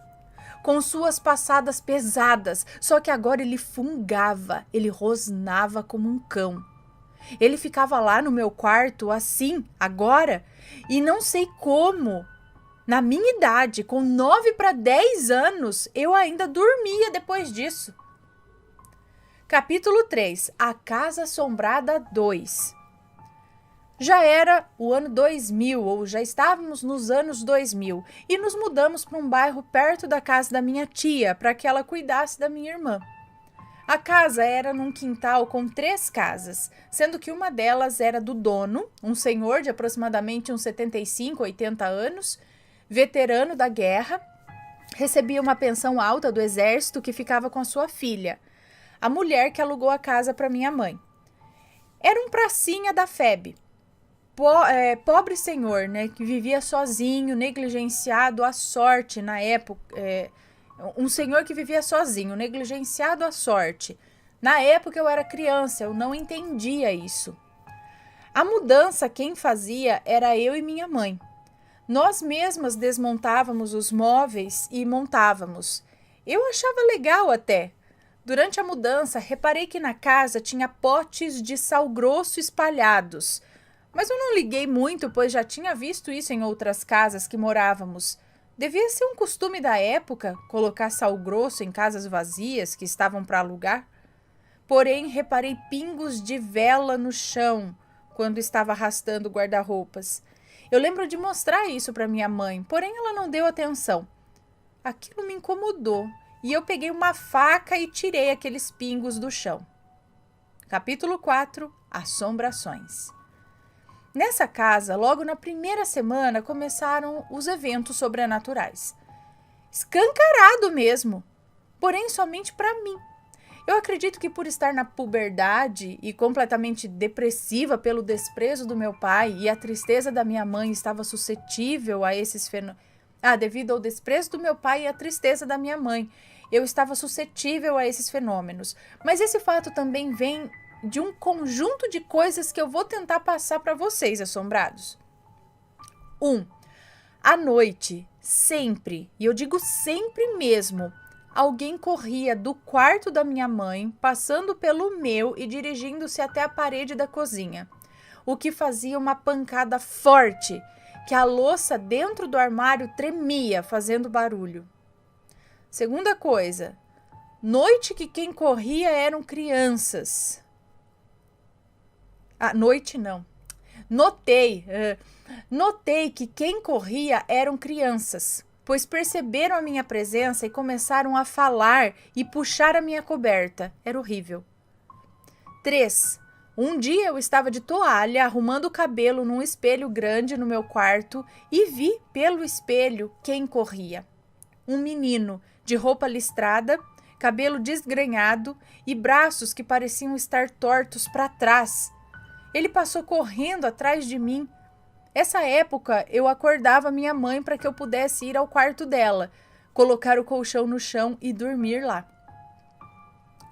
com suas passadas pesadas, só que agora ele fungava, ele rosnava como um cão. Ele ficava lá no meu quarto, assim, agora, e não sei como. Na minha idade, com 9 para 10 anos, eu ainda dormia depois disso. Capítulo 3. A Casa Assombrada 2. Já era o ano 2000, ou já estávamos nos anos 2000, e nos mudamos para um bairro perto da casa da minha tia, para que ela cuidasse da minha irmã. A casa era num quintal com 3 casas, sendo que uma delas era do dono, um senhor de aproximadamente uns 75, 80 anos, veterano da guerra, recebia uma pensão alta do exército que ficava com a sua filha, a mulher que alugou a casa para minha mãe. Era um pracinha da FEB. Pobre senhor, né, que vivia sozinho, negligenciado à sorte na época. Um senhor que vivia sozinho, negligenciado à sorte. Na época eu era criança, eu não entendia isso. A mudança quem fazia era eu e minha mãe. Nós mesmas desmontávamos os móveis e montávamos. Eu achava legal até. Durante a mudança, reparei que na casa tinha potes de sal grosso espalhados. Mas eu não liguei muito, pois já tinha visto isso em outras casas que morávamos. Devia ser um costume da época, colocar sal grosso em casas vazias que estavam para alugar. Porém, reparei pingos de vela no chão quando estava arrastando o guarda-roupas. Eu lembro de mostrar isso para minha mãe, porém ela não deu atenção. Aquilo me incomodou e eu peguei uma faca e tirei aqueles pingos do chão. Capítulo 4. Assombrações. Nessa casa, logo na primeira semana, começaram os eventos sobrenaturais. Escancarado mesmo, porém somente para mim. Eu acredito que por estar na puberdade e completamente depressiva pelo desprezo do meu pai e a tristeza da minha mãe estava suscetível a esses fenômenos. Devido ao desprezo do meu pai e a tristeza da minha mãe, eu estava suscetível a esses fenômenos. Mas esse fato também vem de um conjunto de coisas que eu vou tentar passar para vocês, assombrados. 1. À noite, sempre, e eu digo sempre mesmo, alguém corria do quarto da minha mãe, passando pelo meu e dirigindo-se até a parede da cozinha, o que fazia uma pancada forte, que a louça dentro do armário tremia, fazendo barulho. Segunda coisa, Noite que quem corria eram crianças. Noite não. Notei que quem corria eram crianças, pois perceberam a minha presença e começaram a falar e puxar a minha coberta. Era horrível. 3. Um dia eu estava de toalha arrumando o cabelo num espelho grande no meu quarto e vi pelo espelho quem corria. Um menino de roupa listrada, cabelo desgrenhado e braços que pareciam estar tortos para trás. Ele passou correndo atrás de mim. Essa época eu acordava minha mãe para que eu pudesse ir ao quarto dela, colocar o colchão no chão e dormir lá.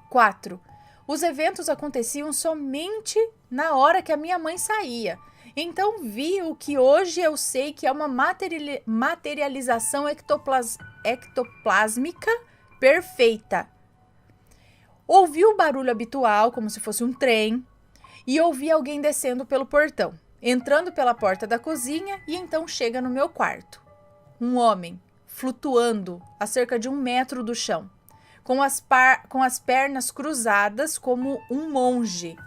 4. Os eventos aconteciam somente na hora que a minha mãe saía. Então vi o que hoje eu sei que é uma materialização ectoplásmica perfeita. Ouvi o barulho habitual, como se fosse um trem, e ouvi alguém descendo pelo portão, entrando pela porta da cozinha e então chega no meu quarto. Um homem flutuando a cerca de 1 metro do chão, com as pernas cruzadas como um monge.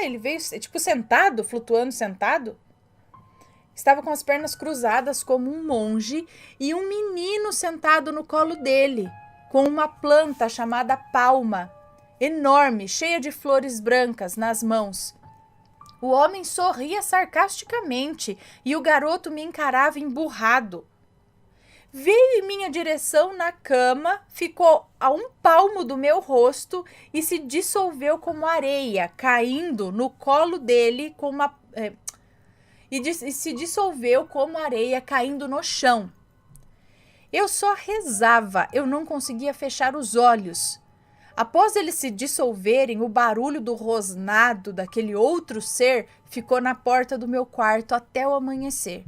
Ele veio tipo sentado, flutuando sentado? Estava com as pernas cruzadas como um monge e um menino sentado no colo dele, com uma planta chamada palma, enorme, cheia de flores brancas nas mãos. O homem sorria sarcasticamente e o garoto me encarava emburrado. Veio em minha direção na cama, ficou a 1 palmo do meu rosto e se dissolveu como areia, caindo no colo dele e se dissolveu como areia caindo no chão. Eu só rezava, eu não conseguia fechar os olhos. Após eles se dissolverem, o barulho do rosnado daquele outro ser ficou na porta do meu quarto até o amanhecer.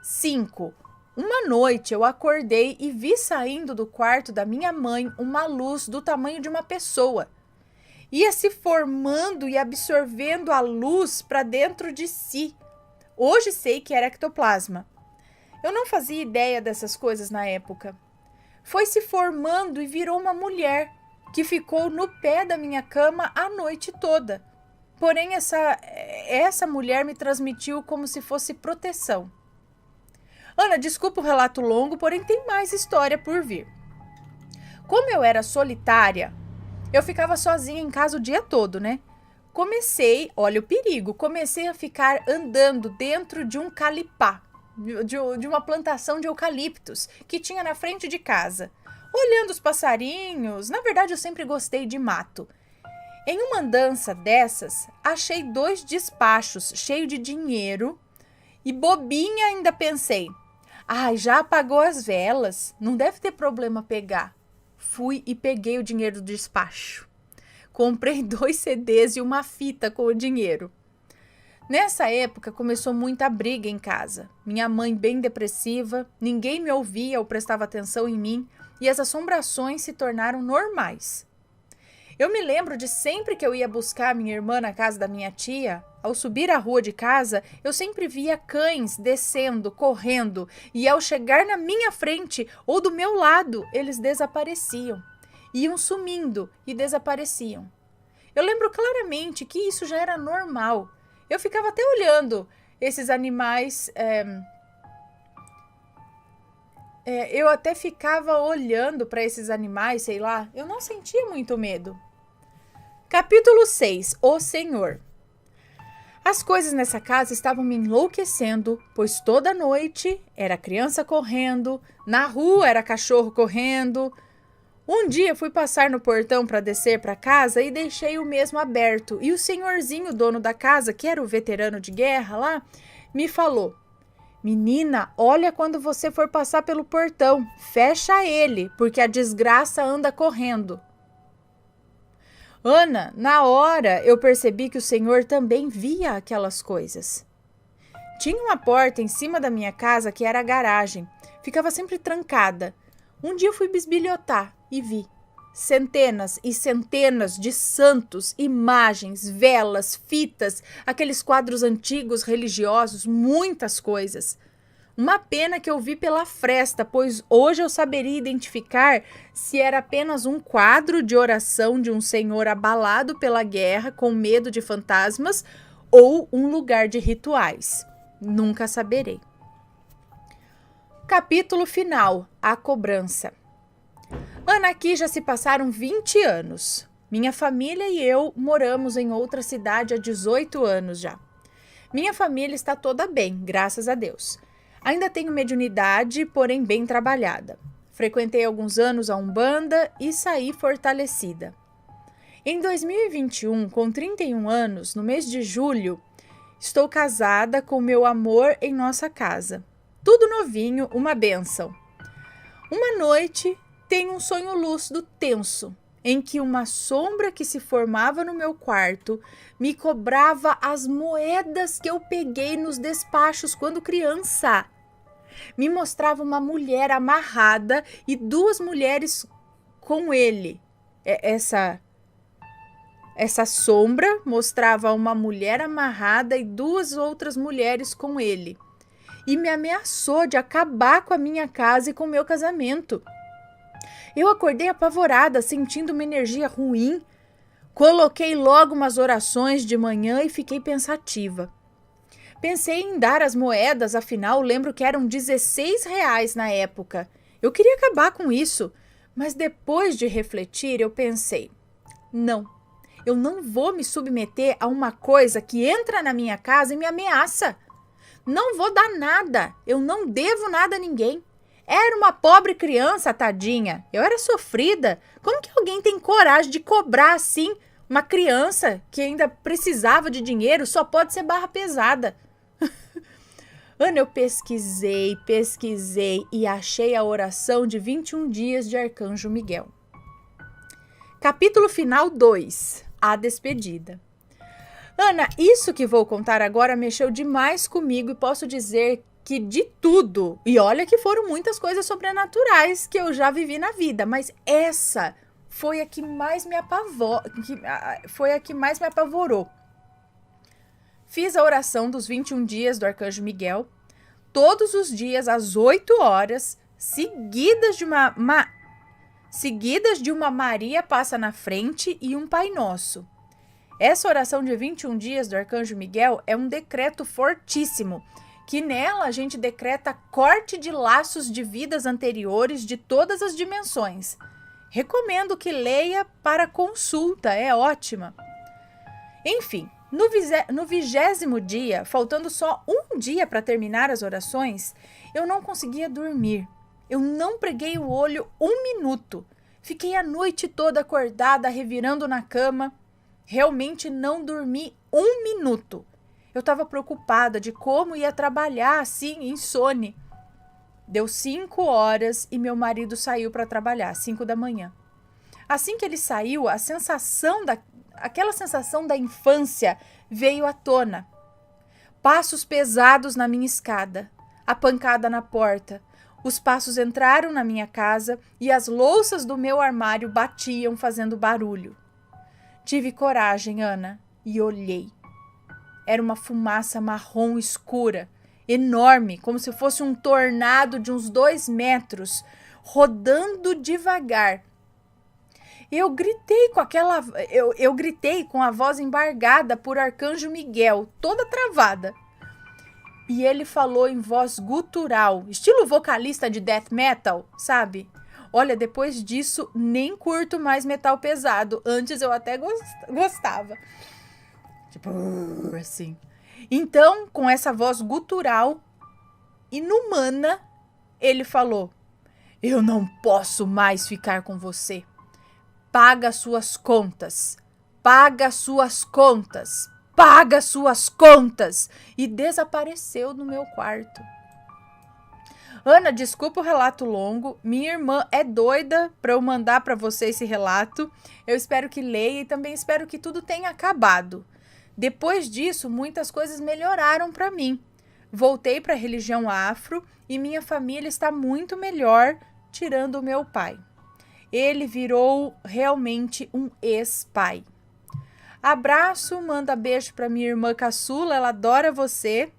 5. Uma noite eu acordei e vi saindo do quarto da minha mãe uma luz do tamanho de uma pessoa. Ia se formando e absorvendo a luz para dentro de si. Hoje sei que era ectoplasma. Eu não fazia ideia dessas coisas na época. Foi se formando e virou uma mulher que ficou no pé da minha cama a noite toda. Porém, essa mulher me transmitiu como se fosse proteção. Ana, desculpa o relato longo, porém tem mais história por vir. Como eu era solitária, eu ficava sozinha em casa o dia todo, né? Olha o perigo, comecei a ficar andando dentro de um calipá, de uma plantação de eucaliptos que tinha na frente de casa, olhando os passarinhos. Na verdade, eu sempre gostei de mato. Em uma andança dessas, achei 2 despachos cheios de dinheiro e bobinha ainda pensei, já apagou as velas, não deve ter problema pegar. Fui e peguei o dinheiro do despacho. Comprei 2 CDs e uma fita com o dinheiro. Nessa época começou muita briga em casa. Minha mãe bem depressiva, ninguém me ouvia ou prestava atenção em mim e as assombrações se tornaram normais. Eu me lembro de sempre que eu ia buscar minha irmã na casa da minha tia, ao subir a rua de casa, eu sempre via cães descendo, correndo, e ao chegar na minha frente ou do meu lado, eles desapareciam. Iam sumindo e desapareciam. Eu lembro claramente que isso já era normal. Eu ficava até olhando esses animais. Eu até ficava olhando para esses animais, sei lá. Eu não sentia muito medo. Capítulo 6. O Senhor. As coisas nessa casa estavam me enlouquecendo, pois toda noite era criança correndo, na rua era cachorro correndo. Um dia fui passar no portão para descer para casa e deixei o mesmo aberto. E o senhorzinho, dono da casa, que era o veterano de guerra lá, me falou: menina, olha quando você for passar pelo portão, fecha ele, porque a desgraça anda correndo. Ana, na hora eu percebi que o Senhor também via aquelas coisas. Tinha uma porta em cima da minha casa que era a garagem, ficava sempre trancada. Um dia eu fui bisbilhotar e vi centenas e centenas de santos, imagens, velas, fitas, aqueles quadros antigos religiosos, muitas coisas. Uma pena que eu vi pela fresta, pois hoje eu saberia identificar se era apenas um quadro de oração de um senhor abalado pela guerra, com medo de fantasmas, ou um lugar de rituais. Nunca saberei. Capítulo final: A cobrança. Ana, aqui já se passaram 20 anos. Minha família e eu moramos em outra cidade há 18 anos já. Minha família está toda bem, graças a Deus. Ainda tenho mediunidade, porém bem trabalhada. Frequentei alguns anos a Umbanda e saí fortalecida. Em 2021, com 31 anos, no mês de julho, estou casada com meu amor em nossa casa. Tudo novinho, uma bênção. Uma noite, tenho um sonho lúcido tenso, em que uma sombra que se formava no meu quarto me cobrava as moedas que eu peguei nos despachos quando criança. Me mostrava uma mulher amarrada e duas mulheres com ele. Essa sombra mostrava uma mulher amarrada e duas outras mulheres com ele. E me ameaçou de acabar com a minha casa e com o meu casamento. Eu acordei apavorada, sentindo uma energia ruim. Coloquei logo umas orações de manhã e fiquei pensativa. Pensei em dar as moedas, afinal lembro que eram R$16 na época. Eu queria acabar com isso, mas depois de refletir eu pensei, não, eu não vou me submeter a uma coisa que entra na minha casa e me ameaça. Não vou dar nada, eu não devo nada a ninguém. Era uma pobre criança, tadinha, eu era sofrida. Como que alguém tem coragem de cobrar assim uma criança que ainda precisava de dinheiro? Só pode ser barra pesada. Ana, eu pesquisei e achei a oração de 21 dias de Arcanjo Miguel. Capítulo final 2. A despedida. Ana, isso que vou contar agora mexeu demais comigo e posso dizer que de tudo, e olha que foram muitas coisas sobrenaturais que eu já vivi na vida, mas essa foi a que mais me apavorou. Fiz a oração dos 21 dias do Arcanjo Miguel, todos os dias às 8 horas, seguidas de uma Maria passa na frente e um Pai Nosso. Essa oração de 21 dias do Arcanjo Miguel é um decreto fortíssimo, que nela a gente decreta corte de laços de vidas anteriores de todas as dimensões. Recomendo que leia para consulta, é ótima. Enfim, no 20º dia, faltando só um dia para terminar as orações, eu não conseguia dormir. Eu não preguei o olho um minuto. Fiquei a noite toda acordada, revirando na cama. Realmente não dormi um minuto. Eu estava preocupada de como ia trabalhar assim, insone. Deu 5 horas e meu marido saiu para trabalhar, 5 da manhã. Assim que ele saiu, aquela sensação da infância veio à tona. Passos pesados na minha escada, a pancada na porta. Os passos entraram na minha casa e as louças do meu armário batiam fazendo barulho. Tive coragem, Ana, e olhei. Era uma fumaça marrom escura, enorme, como se fosse um tornado de uns 2 metros, rodando devagar. Eu gritei com a voz embargada por Arcanjo Miguel, toda travada. E ele falou em voz gutural, estilo vocalista de death metal, sabe? Olha, depois disso, nem curto mais metal pesado. Antes eu até gostava. Tipo, assim. Então, com essa voz gutural, inumana, ele falou: eu não posso mais ficar com você. Paga suas contas. Paga suas contas. Paga suas contas. E desapareceu do meu quarto. Ana, desculpa o relato longo. Minha irmã é doida para eu mandar para você esse relato. Eu espero que leia e também espero que tudo tenha acabado. Depois disso, muitas coisas melhoraram para mim. Voltei para a religião afro e minha família está muito melhor, tirando o meu pai. Ele virou realmente um ex-pai. Abraço, manda beijo para minha irmã caçula, ela adora você.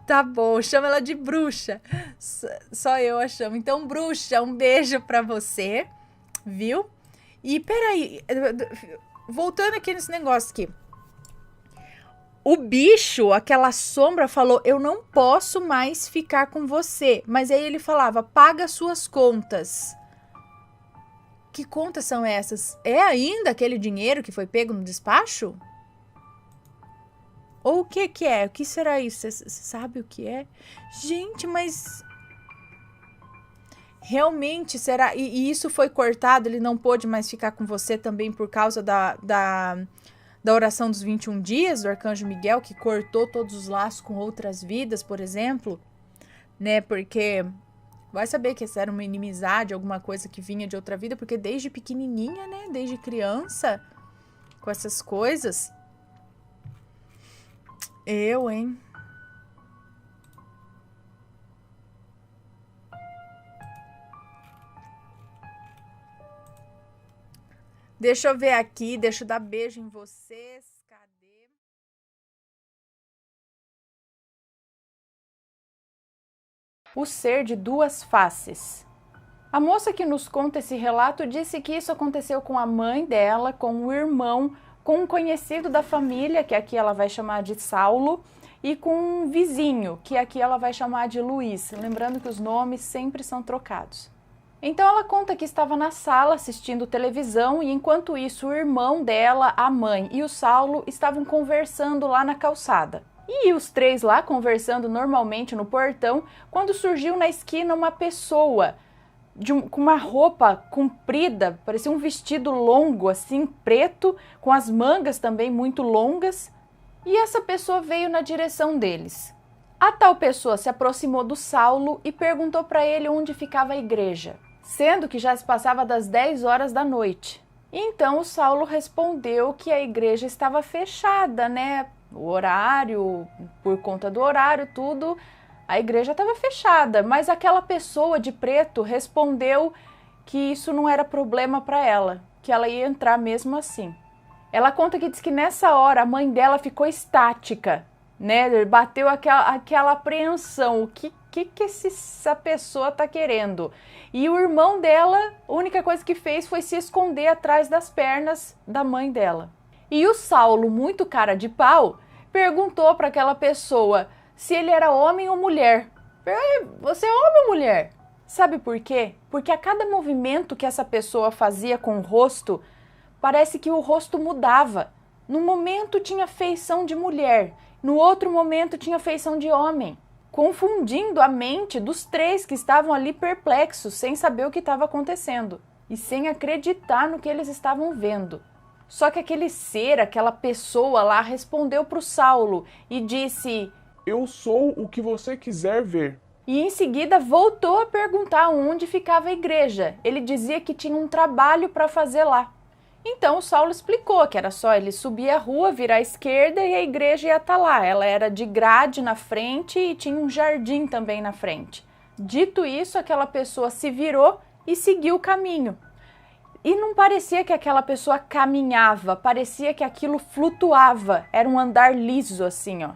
Tá bom, chama ela de bruxa. Só eu a chamo. Então, bruxa, um beijo pra você, viu? E peraí, voltando aqui nesse negócio aqui. O bicho, aquela sombra, falou: eu não posso mais ficar com você. Mas aí ele falava: paga suas contas. Que contas são essas? É ainda aquele dinheiro que foi pego no despacho? Ou o que que é? O que será isso? Você sabe o que é? Gente, mas... realmente, será? E isso foi cortado? Ele não pôde mais ficar com você também por causa da oração dos 21 dias do Arcanjo Miguel, que cortou todos os laços com outras vidas, por exemplo? Né? Porque... vai saber que essa era uma inimizade, alguma coisa que vinha de outra vida, porque desde pequenininha, né? Desde criança, com essas coisas... eu, hein? Deixa eu ver aqui, deixa eu dar beijo em vocês. Cadê? O ser de duas faces. A moça que nos conta esse relato disse que isso aconteceu com a mãe dela, com o irmão, com um conhecido da família, que aqui ela vai chamar de Saulo, e com um vizinho, que aqui ela vai chamar de Luiz, lembrando que os nomes sempre são trocados. Então ela conta que estava na sala assistindo televisão e enquanto isso o irmão dela, a mãe e o Saulo estavam conversando lá na calçada. E os três lá conversando normalmente no portão, quando surgiu na esquina uma pessoa com uma roupa comprida, parecia um vestido longo assim, preto, com as mangas também muito longas, e essa pessoa veio na direção deles. A tal pessoa se aproximou do Saulo e perguntou para ele onde ficava a igreja, sendo que já se passava das 10 horas da noite. Então o Saulo respondeu que a igreja estava fechada, né? O horário, por conta do horário, tudo, a igreja estava fechada. Mas aquela pessoa de preto respondeu que isso não era problema para ela, que ela ia entrar mesmo assim. Ela conta que diz que nessa hora a mãe dela ficou estática, né? Bateu aquela apreensão, o que essa pessoa tá querendo? E o irmão dela, a única coisa que fez foi se esconder atrás das pernas da mãe dela. E o Saulo, muito cara de pau, perguntou para aquela pessoa se ele era homem ou mulher. Você é homem ou mulher? Sabe por quê? Porque a cada movimento que essa pessoa fazia com o rosto, parece que o rosto mudava. No momento tinha feição de mulher, no outro momento tinha feição de homem, confundindo a mente dos três que estavam ali perplexos, sem saber o que estava acontecendo e sem acreditar no que eles estavam vendo. Só que aquele ser, aquela pessoa lá, respondeu para o Saulo e disse: eu sou o que você quiser ver. E em seguida voltou a perguntar onde ficava a igreja. Ele dizia que tinha um trabalho para fazer lá. Então o Saulo explicou que era só ele subir a rua, virar à esquerda e a igreja ia estar lá. Ela era de grade na frente e tinha um jardim também na frente. Dito isso, aquela pessoa se virou e seguiu o caminho. E não parecia que aquela pessoa caminhava, parecia que aquilo flutuava. Era um andar liso assim, ó.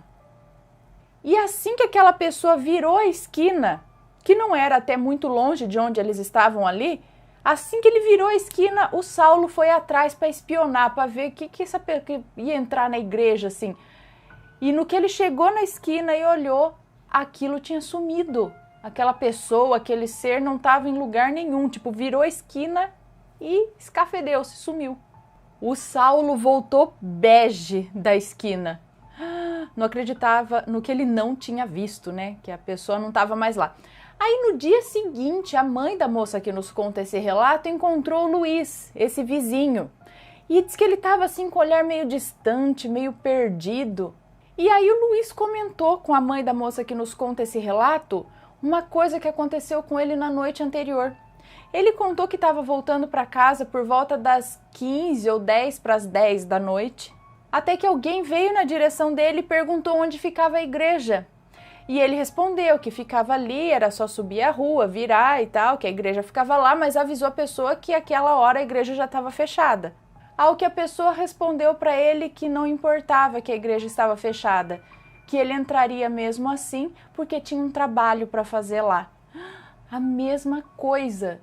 E assim que aquela pessoa virou a esquina, que não era até muito longe de onde eles estavam ali, assim que ele virou a esquina, o Saulo foi atrás para espionar, para ver que essa pessoa ia entrar na igreja, assim. E no que ele chegou na esquina e olhou, aquilo tinha sumido. Aquela pessoa, aquele ser não estava em lugar nenhum, tipo, virou a esquina e escafedeu-se, sumiu. O Saulo voltou bege da esquina. Não acreditava no que ele não tinha visto, né? Que a pessoa não estava mais lá. Aí no dia seguinte, a mãe da moça que nos conta esse relato encontrou o Luiz, esse vizinho. E diz que ele estava assim com o olhar meio distante, meio perdido. E aí o Luiz comentou com a mãe da moça que nos conta esse relato uma coisa que aconteceu com ele na noite anterior. Ele contou que estava voltando para casa por volta das 15 ou 10 para as 10 da noite. Até que alguém veio na direção dele e perguntou onde ficava a igreja. E ele respondeu que ficava ali, era só subir a rua, virar e tal, que a igreja ficava lá, mas avisou a pessoa que aquela hora a igreja já estava fechada. Ao que a pessoa respondeu para ele que não importava que a igreja estava fechada, que ele entraria mesmo assim, porque tinha um trabalho para fazer lá. A mesma coisa.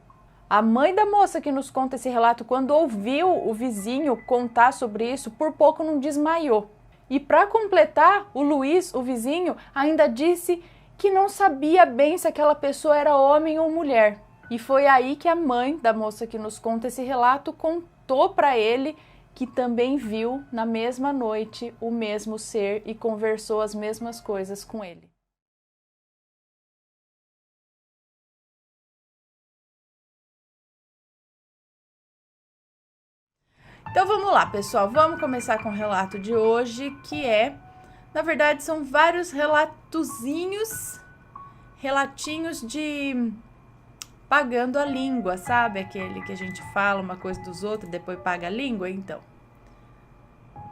A mãe da moça que nos conta esse relato, quando ouviu o vizinho contar sobre isso, por pouco não desmaiou. E para completar, o Luiz, o vizinho, ainda disse que não sabia bem se aquela pessoa era homem ou mulher. E foi aí que a mãe da moça que nos conta esse relato contou para ele que também viu na mesma noite o mesmo ser e conversou as mesmas coisas com ele. Então vamos lá, pessoal, vamos começar com o relato de hoje, que na verdade, são vários relatinhos de pagando a língua, sabe? Aquele que a gente fala uma coisa dos outros e depois paga a língua, então.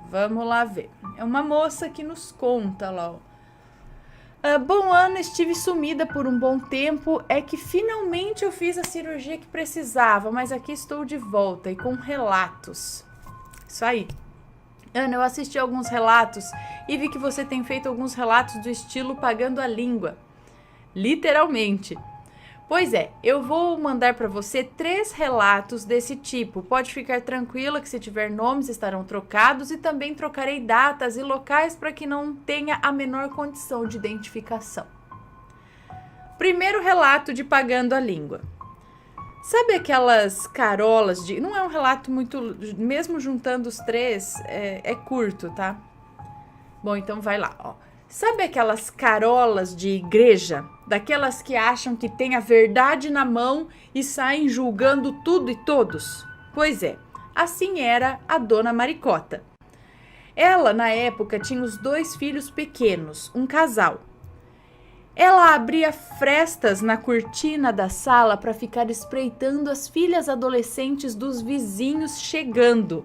Vamos lá ver. É uma moça que nos conta lá, ó. Bom ano, estive sumida por um bom tempo, é que finalmente eu fiz a cirurgia que precisava, mas aqui estou de volta e com relatos. Isso aí. Ana, eu assisti alguns relatos e vi que você tem feito alguns relatos do estilo pagando a língua. Literalmente. Pois é, eu vou mandar para você 3 relatos desse tipo. Pode ficar tranquila que se tiver nomes estarão trocados e também trocarei datas e locais para que não tenha a menor condição de identificação. Primeiro relato de pagando a língua. Sabe aquelas carolas de... Não é um relato muito... Mesmo juntando os 3, é curto, tá? Bom, então vai lá, ó. Sabe aquelas carolas de igreja? Daquelas que acham que tem a verdade na mão e saem julgando tudo e todos? Pois é, assim era a dona Maricota. Ela, na época, tinha os 2 filhos pequenos, um casal. Ela abria frestas na cortina da sala para ficar espreitando as filhas adolescentes dos vizinhos chegando.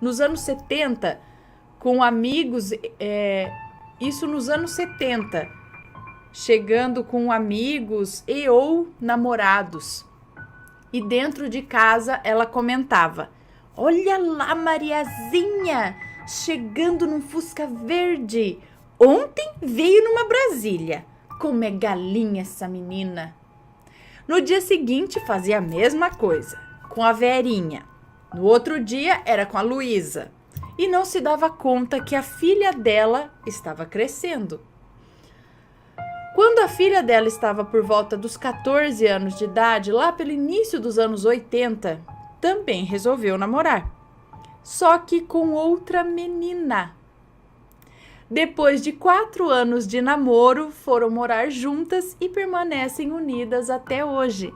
Nos anos 70, com amigos... Isso nos anos 70, chegando com amigos e ou namorados. E dentro de casa ela comentava: olha lá, Mariazinha, chegando num Fusca verde. Ontem veio numa Brasília. Como é galinha essa menina. No dia seguinte fazia a mesma coisa, com a Verinha. No outro dia era com a Luísa. E não se dava conta que a filha dela estava crescendo. Quando a filha dela estava por volta dos 14 anos de idade, lá pelo início dos anos 80, também resolveu namorar. Só que com outra menina. Depois de 4 anos de namoro, foram morar juntas e permanecem unidas até hoje.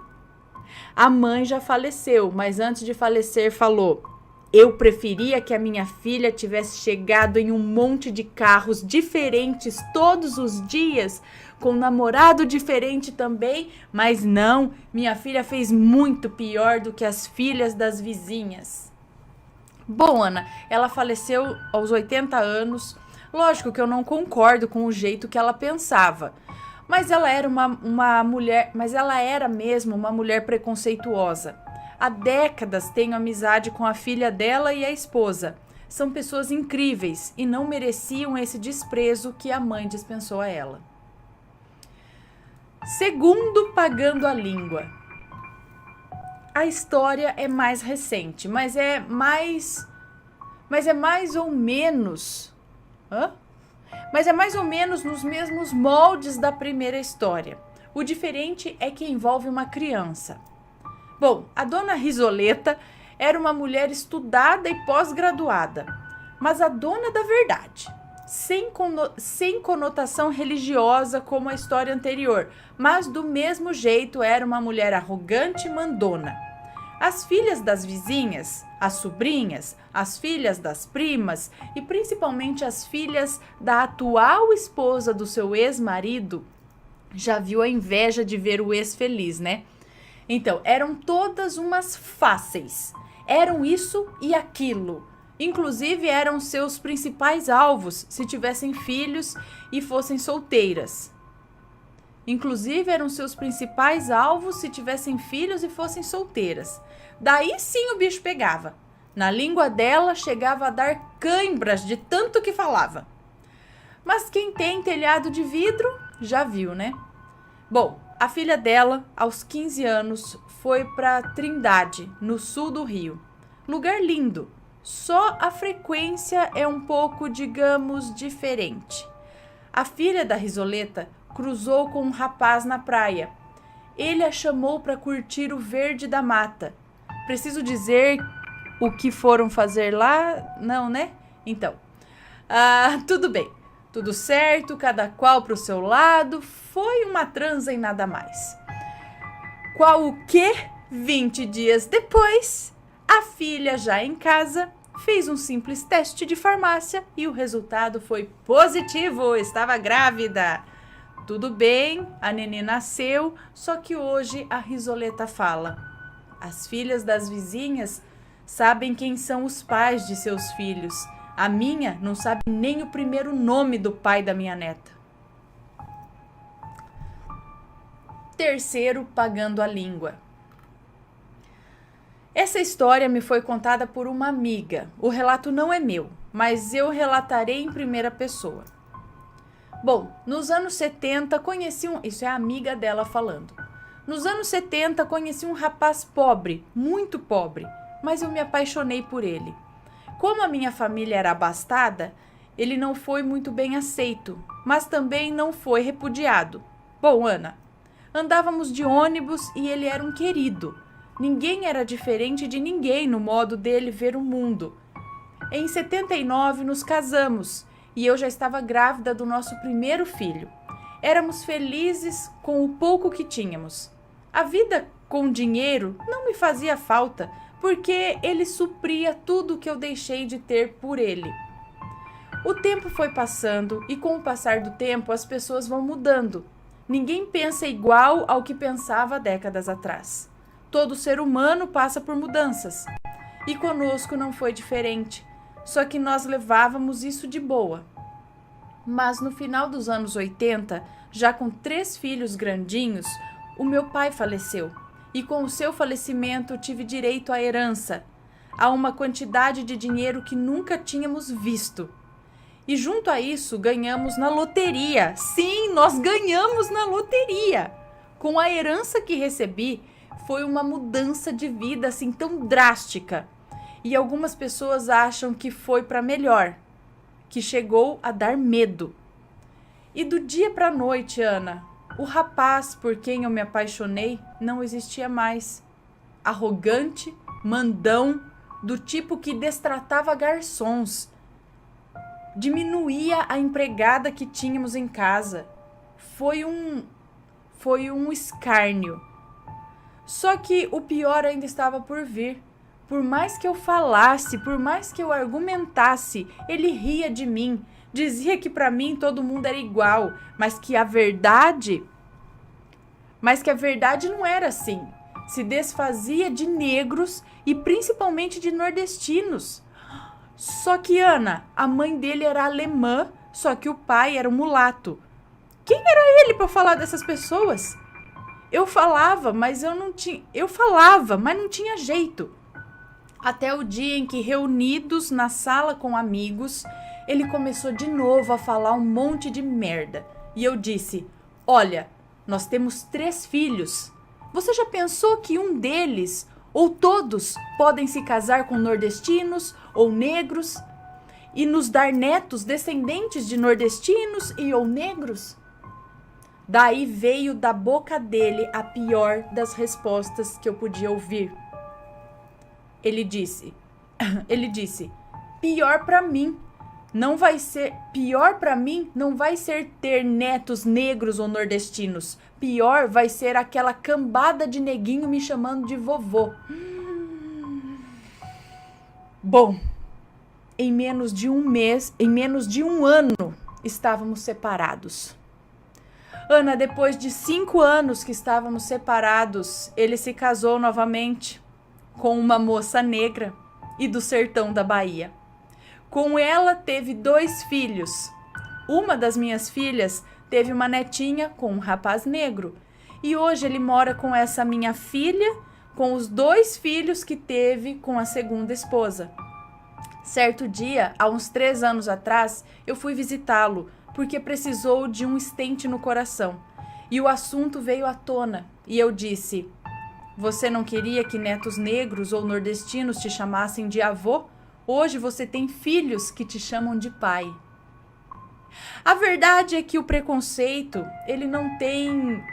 A mãe já faleceu, mas antes de falecer falou: eu preferia que a minha filha tivesse chegado em um monte de carros diferentes todos os dias, com um namorado diferente também, mas não, minha filha fez muito pior do que as filhas das vizinhas. Bom, Ana, ela faleceu aos 80 anos. Lógico que eu não concordo com o jeito que ela pensava, mas ela era uma mulher, mas ela era mesmo uma mulher preconceituosa. Há décadas tenho amizade com a filha dela e a esposa. São pessoas incríveis e não mereciam esse desprezo que a mãe dispensou a ela. Segundo, pagando a língua. A história é mais recente, mas é mais ou menos... Mas é mais ou menos nos mesmos moldes da primeira história. O diferente é que envolve uma criança. Bom, a dona Risoleta era uma mulher estudada e pós-graduada, mas a dona da verdade, sem conotação religiosa como a história anterior, mas do mesmo jeito era uma mulher arrogante e mandona. As filhas das vizinhas, as sobrinhas, as filhas das primas e principalmente as filhas da atual esposa do seu ex-marido, já viu a inveja de ver o ex feliz, né? Então, eram todas umas fáceis. Eram isso e aquilo. Inclusive, eram seus principais alvos se tivessem filhos e fossem solteiras. Daí sim o bicho pegava. Na língua dela chegava a dar cãibras de tanto que falava. Mas quem tem telhado de vidro já viu, né? Bom, a filha dela, aos 15 anos, foi para Trindade, no sul do Rio. Lugar lindo, só a frequência é um pouco, digamos, diferente. A filha da Risoleta cruzou com um rapaz na praia. Ele a chamou para curtir o verde da mata. Preciso dizer o que foram fazer lá? Não, né? Então, tudo bem. Tudo certo, cada qual pro seu lado. Foi uma transa e nada mais. Qual o quê? 20 dias depois, a filha, já em casa, fez um simples teste de farmácia e o resultado foi positivo. Estava grávida. Tudo bem, a nenê nasceu, só que hoje a Risoleta fala. As filhas das vizinhas sabem quem são os pais de seus filhos. A minha não sabe nem o primeiro nome do pai da minha neta. Terceiro, pagando a língua. Essa história me foi contada por uma amiga. O relato não é meu, mas eu relatarei em primeira pessoa. Bom, nos anos 70 conheci isso é a amiga dela falando. Nos anos 70 conheci um rapaz pobre, muito pobre, mas eu me apaixonei por ele. Como a minha família era abastada, ele não foi muito bem aceito, mas também não foi repudiado. Bom, Ana, andávamos de ônibus e ele era um querido. Ninguém era diferente de ninguém no modo dele ver o mundo. Em 79 nos casamos e eu já estava grávida do nosso primeiro filho. Éramos felizes com o pouco que tínhamos. A vida com dinheiro não me fazia falta, porque ele supria tudo o que eu deixei de ter por ele. O tempo foi passando e com o passar do tempo as pessoas vão mudando. Ninguém pensa igual ao que pensava décadas atrás. Todo ser humano passa por mudanças. E conosco não foi diferente, só que nós levávamos isso de boa. Mas no final dos anos 80, já com 3 filhos grandinhos, o meu pai faleceu. E com o seu falecimento tive direito à herança, a uma quantidade de dinheiro que nunca tínhamos visto. E junto a isso ganhamos na loteria. Sim, nós ganhamos na loteria. Com a herança que recebi, foi uma mudança de vida assim tão drástica. E algumas pessoas acham que foi para melhor, que chegou a dar medo. E do dia para a noite, Ana, o rapaz por quem eu me apaixonei não existia mais. Arrogante, mandão, do tipo que destratava garçons. Diminuía a empregada que tínhamos em casa. Foi um escárnio. Só que o pior ainda estava por vir. Por mais que eu falasse, por mais que eu argumentasse, ele ria de mim. Dizia que para mim todo mundo era igual, mas que a verdade não era assim. Se desfazia de negros e principalmente de nordestinos. Só que, Ana, a mãe dele era alemã, só que o pai era um mulato. Quem era ele para falar dessas pessoas? Eu falava, mas não tinha jeito. Até o dia em que, reunidos na sala com amigos, ele começou de novo a falar um monte de merda. E eu disse, olha, nós temos 3 filhos. Você já pensou que um deles, ou todos, podem se casar com nordestinos ou negros e nos dar netos descendentes de nordestinos e ou negros? Daí veio da boca dele a pior das respostas que eu podia ouvir. Ele disse, pior para mim não vai ser ter netos negros ou nordestinos. Pior vai ser aquela cambada de neguinho me chamando de vovô. Bom, em menos de um ano, estávamos separados. Ana, depois de 5 anos que estávamos separados, ele se casou novamente com uma moça negra e do sertão da Bahia. Com ela teve 2 filhos. Uma das minhas filhas teve uma netinha com um rapaz negro. E hoje ele mora com essa minha filha, com os 2 filhos que teve com a segunda esposa. Certo dia, há uns 3 anos atrás, eu fui visitá-lo, porque precisou de um estente no coração. E o assunto veio à tona, e eu disse: você não queria que netos negros ou nordestinos te chamassem de avô? Hoje você tem filhos que te chamam de pai. A verdade é que o preconceito, ele não tem...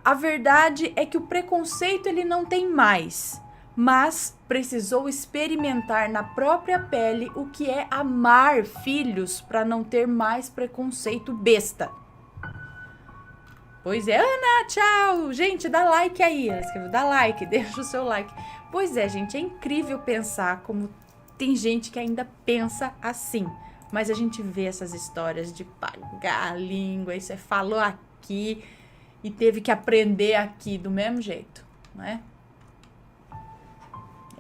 A verdade é que o preconceito, ele não tem mais, mas precisou experimentar na própria pele o que é amar filhos para não ter mais preconceito besta. Pois é, Ana, tchau. Gente, dá like aí. Ela escreveu, dá like, deixa o seu like. Pois é, gente, é incrível pensar como tem gente que ainda pensa assim. Mas a gente vê essas histórias de pagar a língua, e você falou aqui e teve que aprender aqui do mesmo jeito, não é?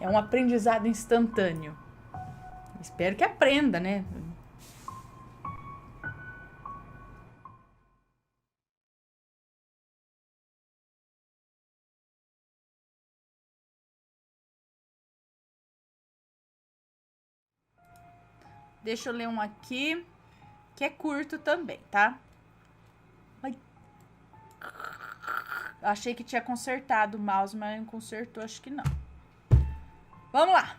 É um aprendizado instantâneo. Espero que aprenda, né? Deixa eu ler um aqui, que é curto também, tá? Ai. Achei que tinha consertado o mouse, mas não consertou, acho que não. Vamos lá.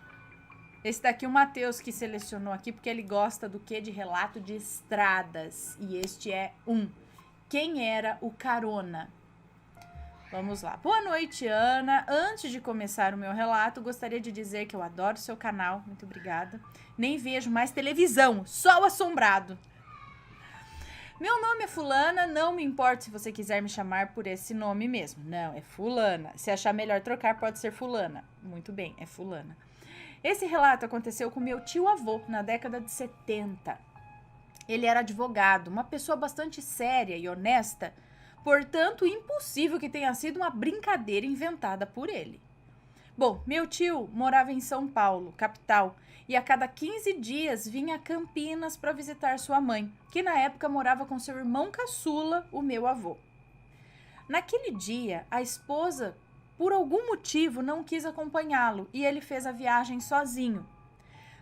Esse daqui o Matheus que selecionou aqui, porque ele gosta do quê? De relato de estradas. E este é um. Quem era o carona? Vamos lá. Boa noite, Ana. Antes de começar o meu relato, gostaria de dizer que eu adoro seu canal. Muito obrigada. Nem vejo mais televisão, só o assombrado. Meu nome é Fulana, não me importa se você quiser me chamar por esse nome mesmo. Não, é Fulana. Se achar melhor trocar, pode ser Fulana. Muito bem, é Fulana. Esse relato aconteceu com meu tio-avô na década de 70. Ele era advogado, uma pessoa bastante séria e honesta, portanto, impossível que tenha sido uma brincadeira inventada por ele. Bom, meu tio morava em São Paulo, capital, e a cada 15 dias vinha a Campinas para visitar sua mãe, que na época morava com seu irmão caçula, o meu avô. Naquele dia, a esposa, por algum motivo, não quis acompanhá-lo e ele fez a viagem sozinho.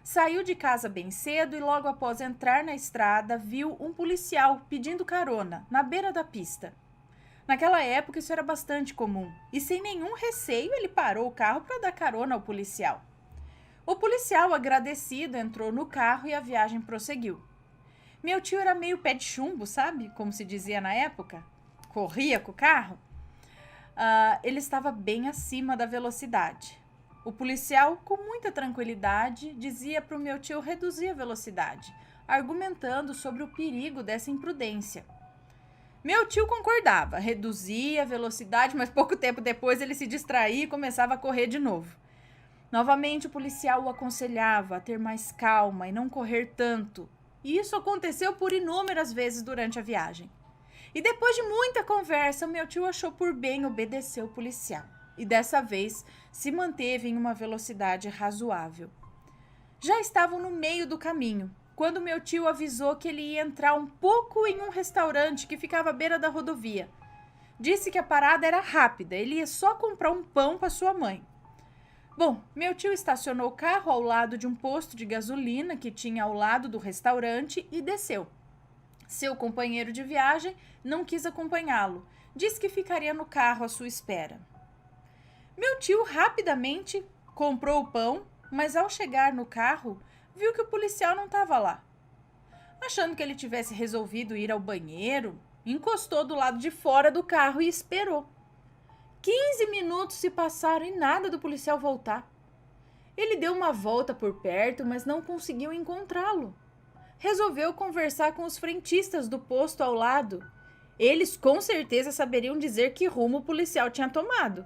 Saiu de casa bem cedo e logo após entrar na estrada, viu um policial pedindo carona na beira da pista. Naquela época isso era bastante comum e sem nenhum receio ele parou o carro para dar carona ao policial. O policial, agradecido, entrou no carro e a viagem prosseguiu. Meu tio era meio pé de chumbo, sabe? Como se dizia na época. Corria com o carro. Ele estava bem acima da velocidade. O policial, com muita tranquilidade, dizia para o meu tio reduzir a velocidade, argumentando sobre o perigo dessa imprudência. Meu tio concordava, reduzia a velocidade, mas pouco tempo depois ele se distraía e começava a correr de novo. Novamente o policial o aconselhava a ter mais calma e não correr tanto. E isso aconteceu por inúmeras vezes durante a viagem. E depois de muita conversa, meu tio achou por bem obedecer o policial. E dessa vez se manteve em uma velocidade razoável. Já estavam no meio do caminho, quando meu tio avisou que ele ia entrar um pouco em um restaurante que ficava à beira da rodovia. Disse que a parada era rápida, ele ia só comprar um pão para sua mãe. Bom, meu tio estacionou o carro ao lado de um posto de gasolina que tinha ao lado do restaurante e desceu. Seu companheiro de viagem não quis acompanhá-lo, disse que ficaria no carro à sua espera. Meu tio rapidamente comprou o pão, mas ao chegar no carro, viu que o policial não estava lá. Achando que ele tivesse resolvido ir ao banheiro, encostou do lado de fora do carro e esperou. 15 minutos se passaram e nada do policial voltar. Ele deu uma volta por perto, mas não conseguiu encontrá-lo. Resolveu conversar com os frentistas do posto ao lado. Eles com certeza saberiam dizer que rumo o policial tinha tomado.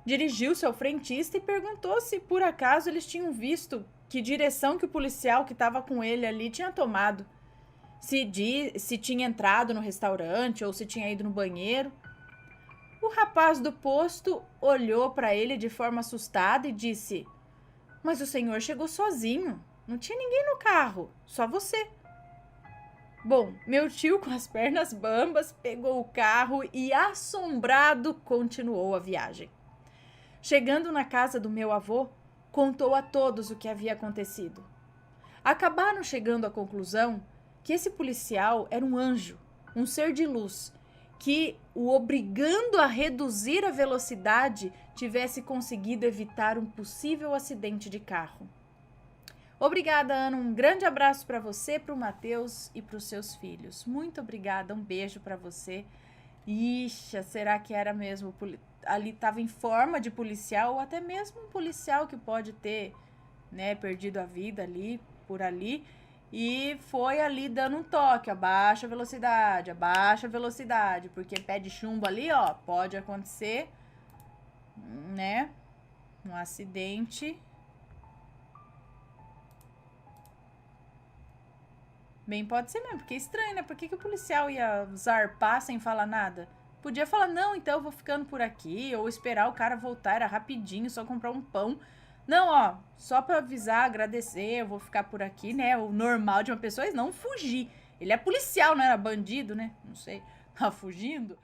Dirigiu-se ao frentista e perguntou se por acaso eles tinham visto que direção que o policial que estava com ele ali tinha tomado. Se tinha entrado no restaurante ou se tinha ido no banheiro. O rapaz do posto olhou para ele de forma assustada e disse: "Mas o senhor chegou sozinho. Não tinha ninguém no carro, só você." Bom, meu tio, com as pernas bambas, pegou o carro e, assombrado, continuou a viagem. Chegando na casa do meu avô, contou a todos o que havia acontecido. Acabaram chegando à conclusão que esse policial era um anjo, um ser de luz, que o obrigando a reduzir a velocidade tivesse conseguido evitar um possível acidente de carro. Obrigada, Ana. Um grande abraço para você, para o Matheus e para os seus filhos. Muito obrigada. Um beijo para você. Ixi, será que era mesmo? Ali estava em forma de policial ou até mesmo um policial que pode ter, né, perdido a vida ali, por ali. E foi ali dando um toque, abaixa a velocidade, porque pé de chumbo ali, ó, pode acontecer, né, um acidente bem pode ser mesmo, porque é estranho, né, por que o policial ia zarpar sem falar nada? Podia falar, não, então eu vou ficando por aqui, ou esperar o cara voltar, era rapidinho, só comprar um pão. Não, ó, só pra avisar, agradecer, eu vou ficar por aqui, né? O normal de uma pessoa é não fugir. Ele é policial, não era bandido, né? Não sei, tá fugindo.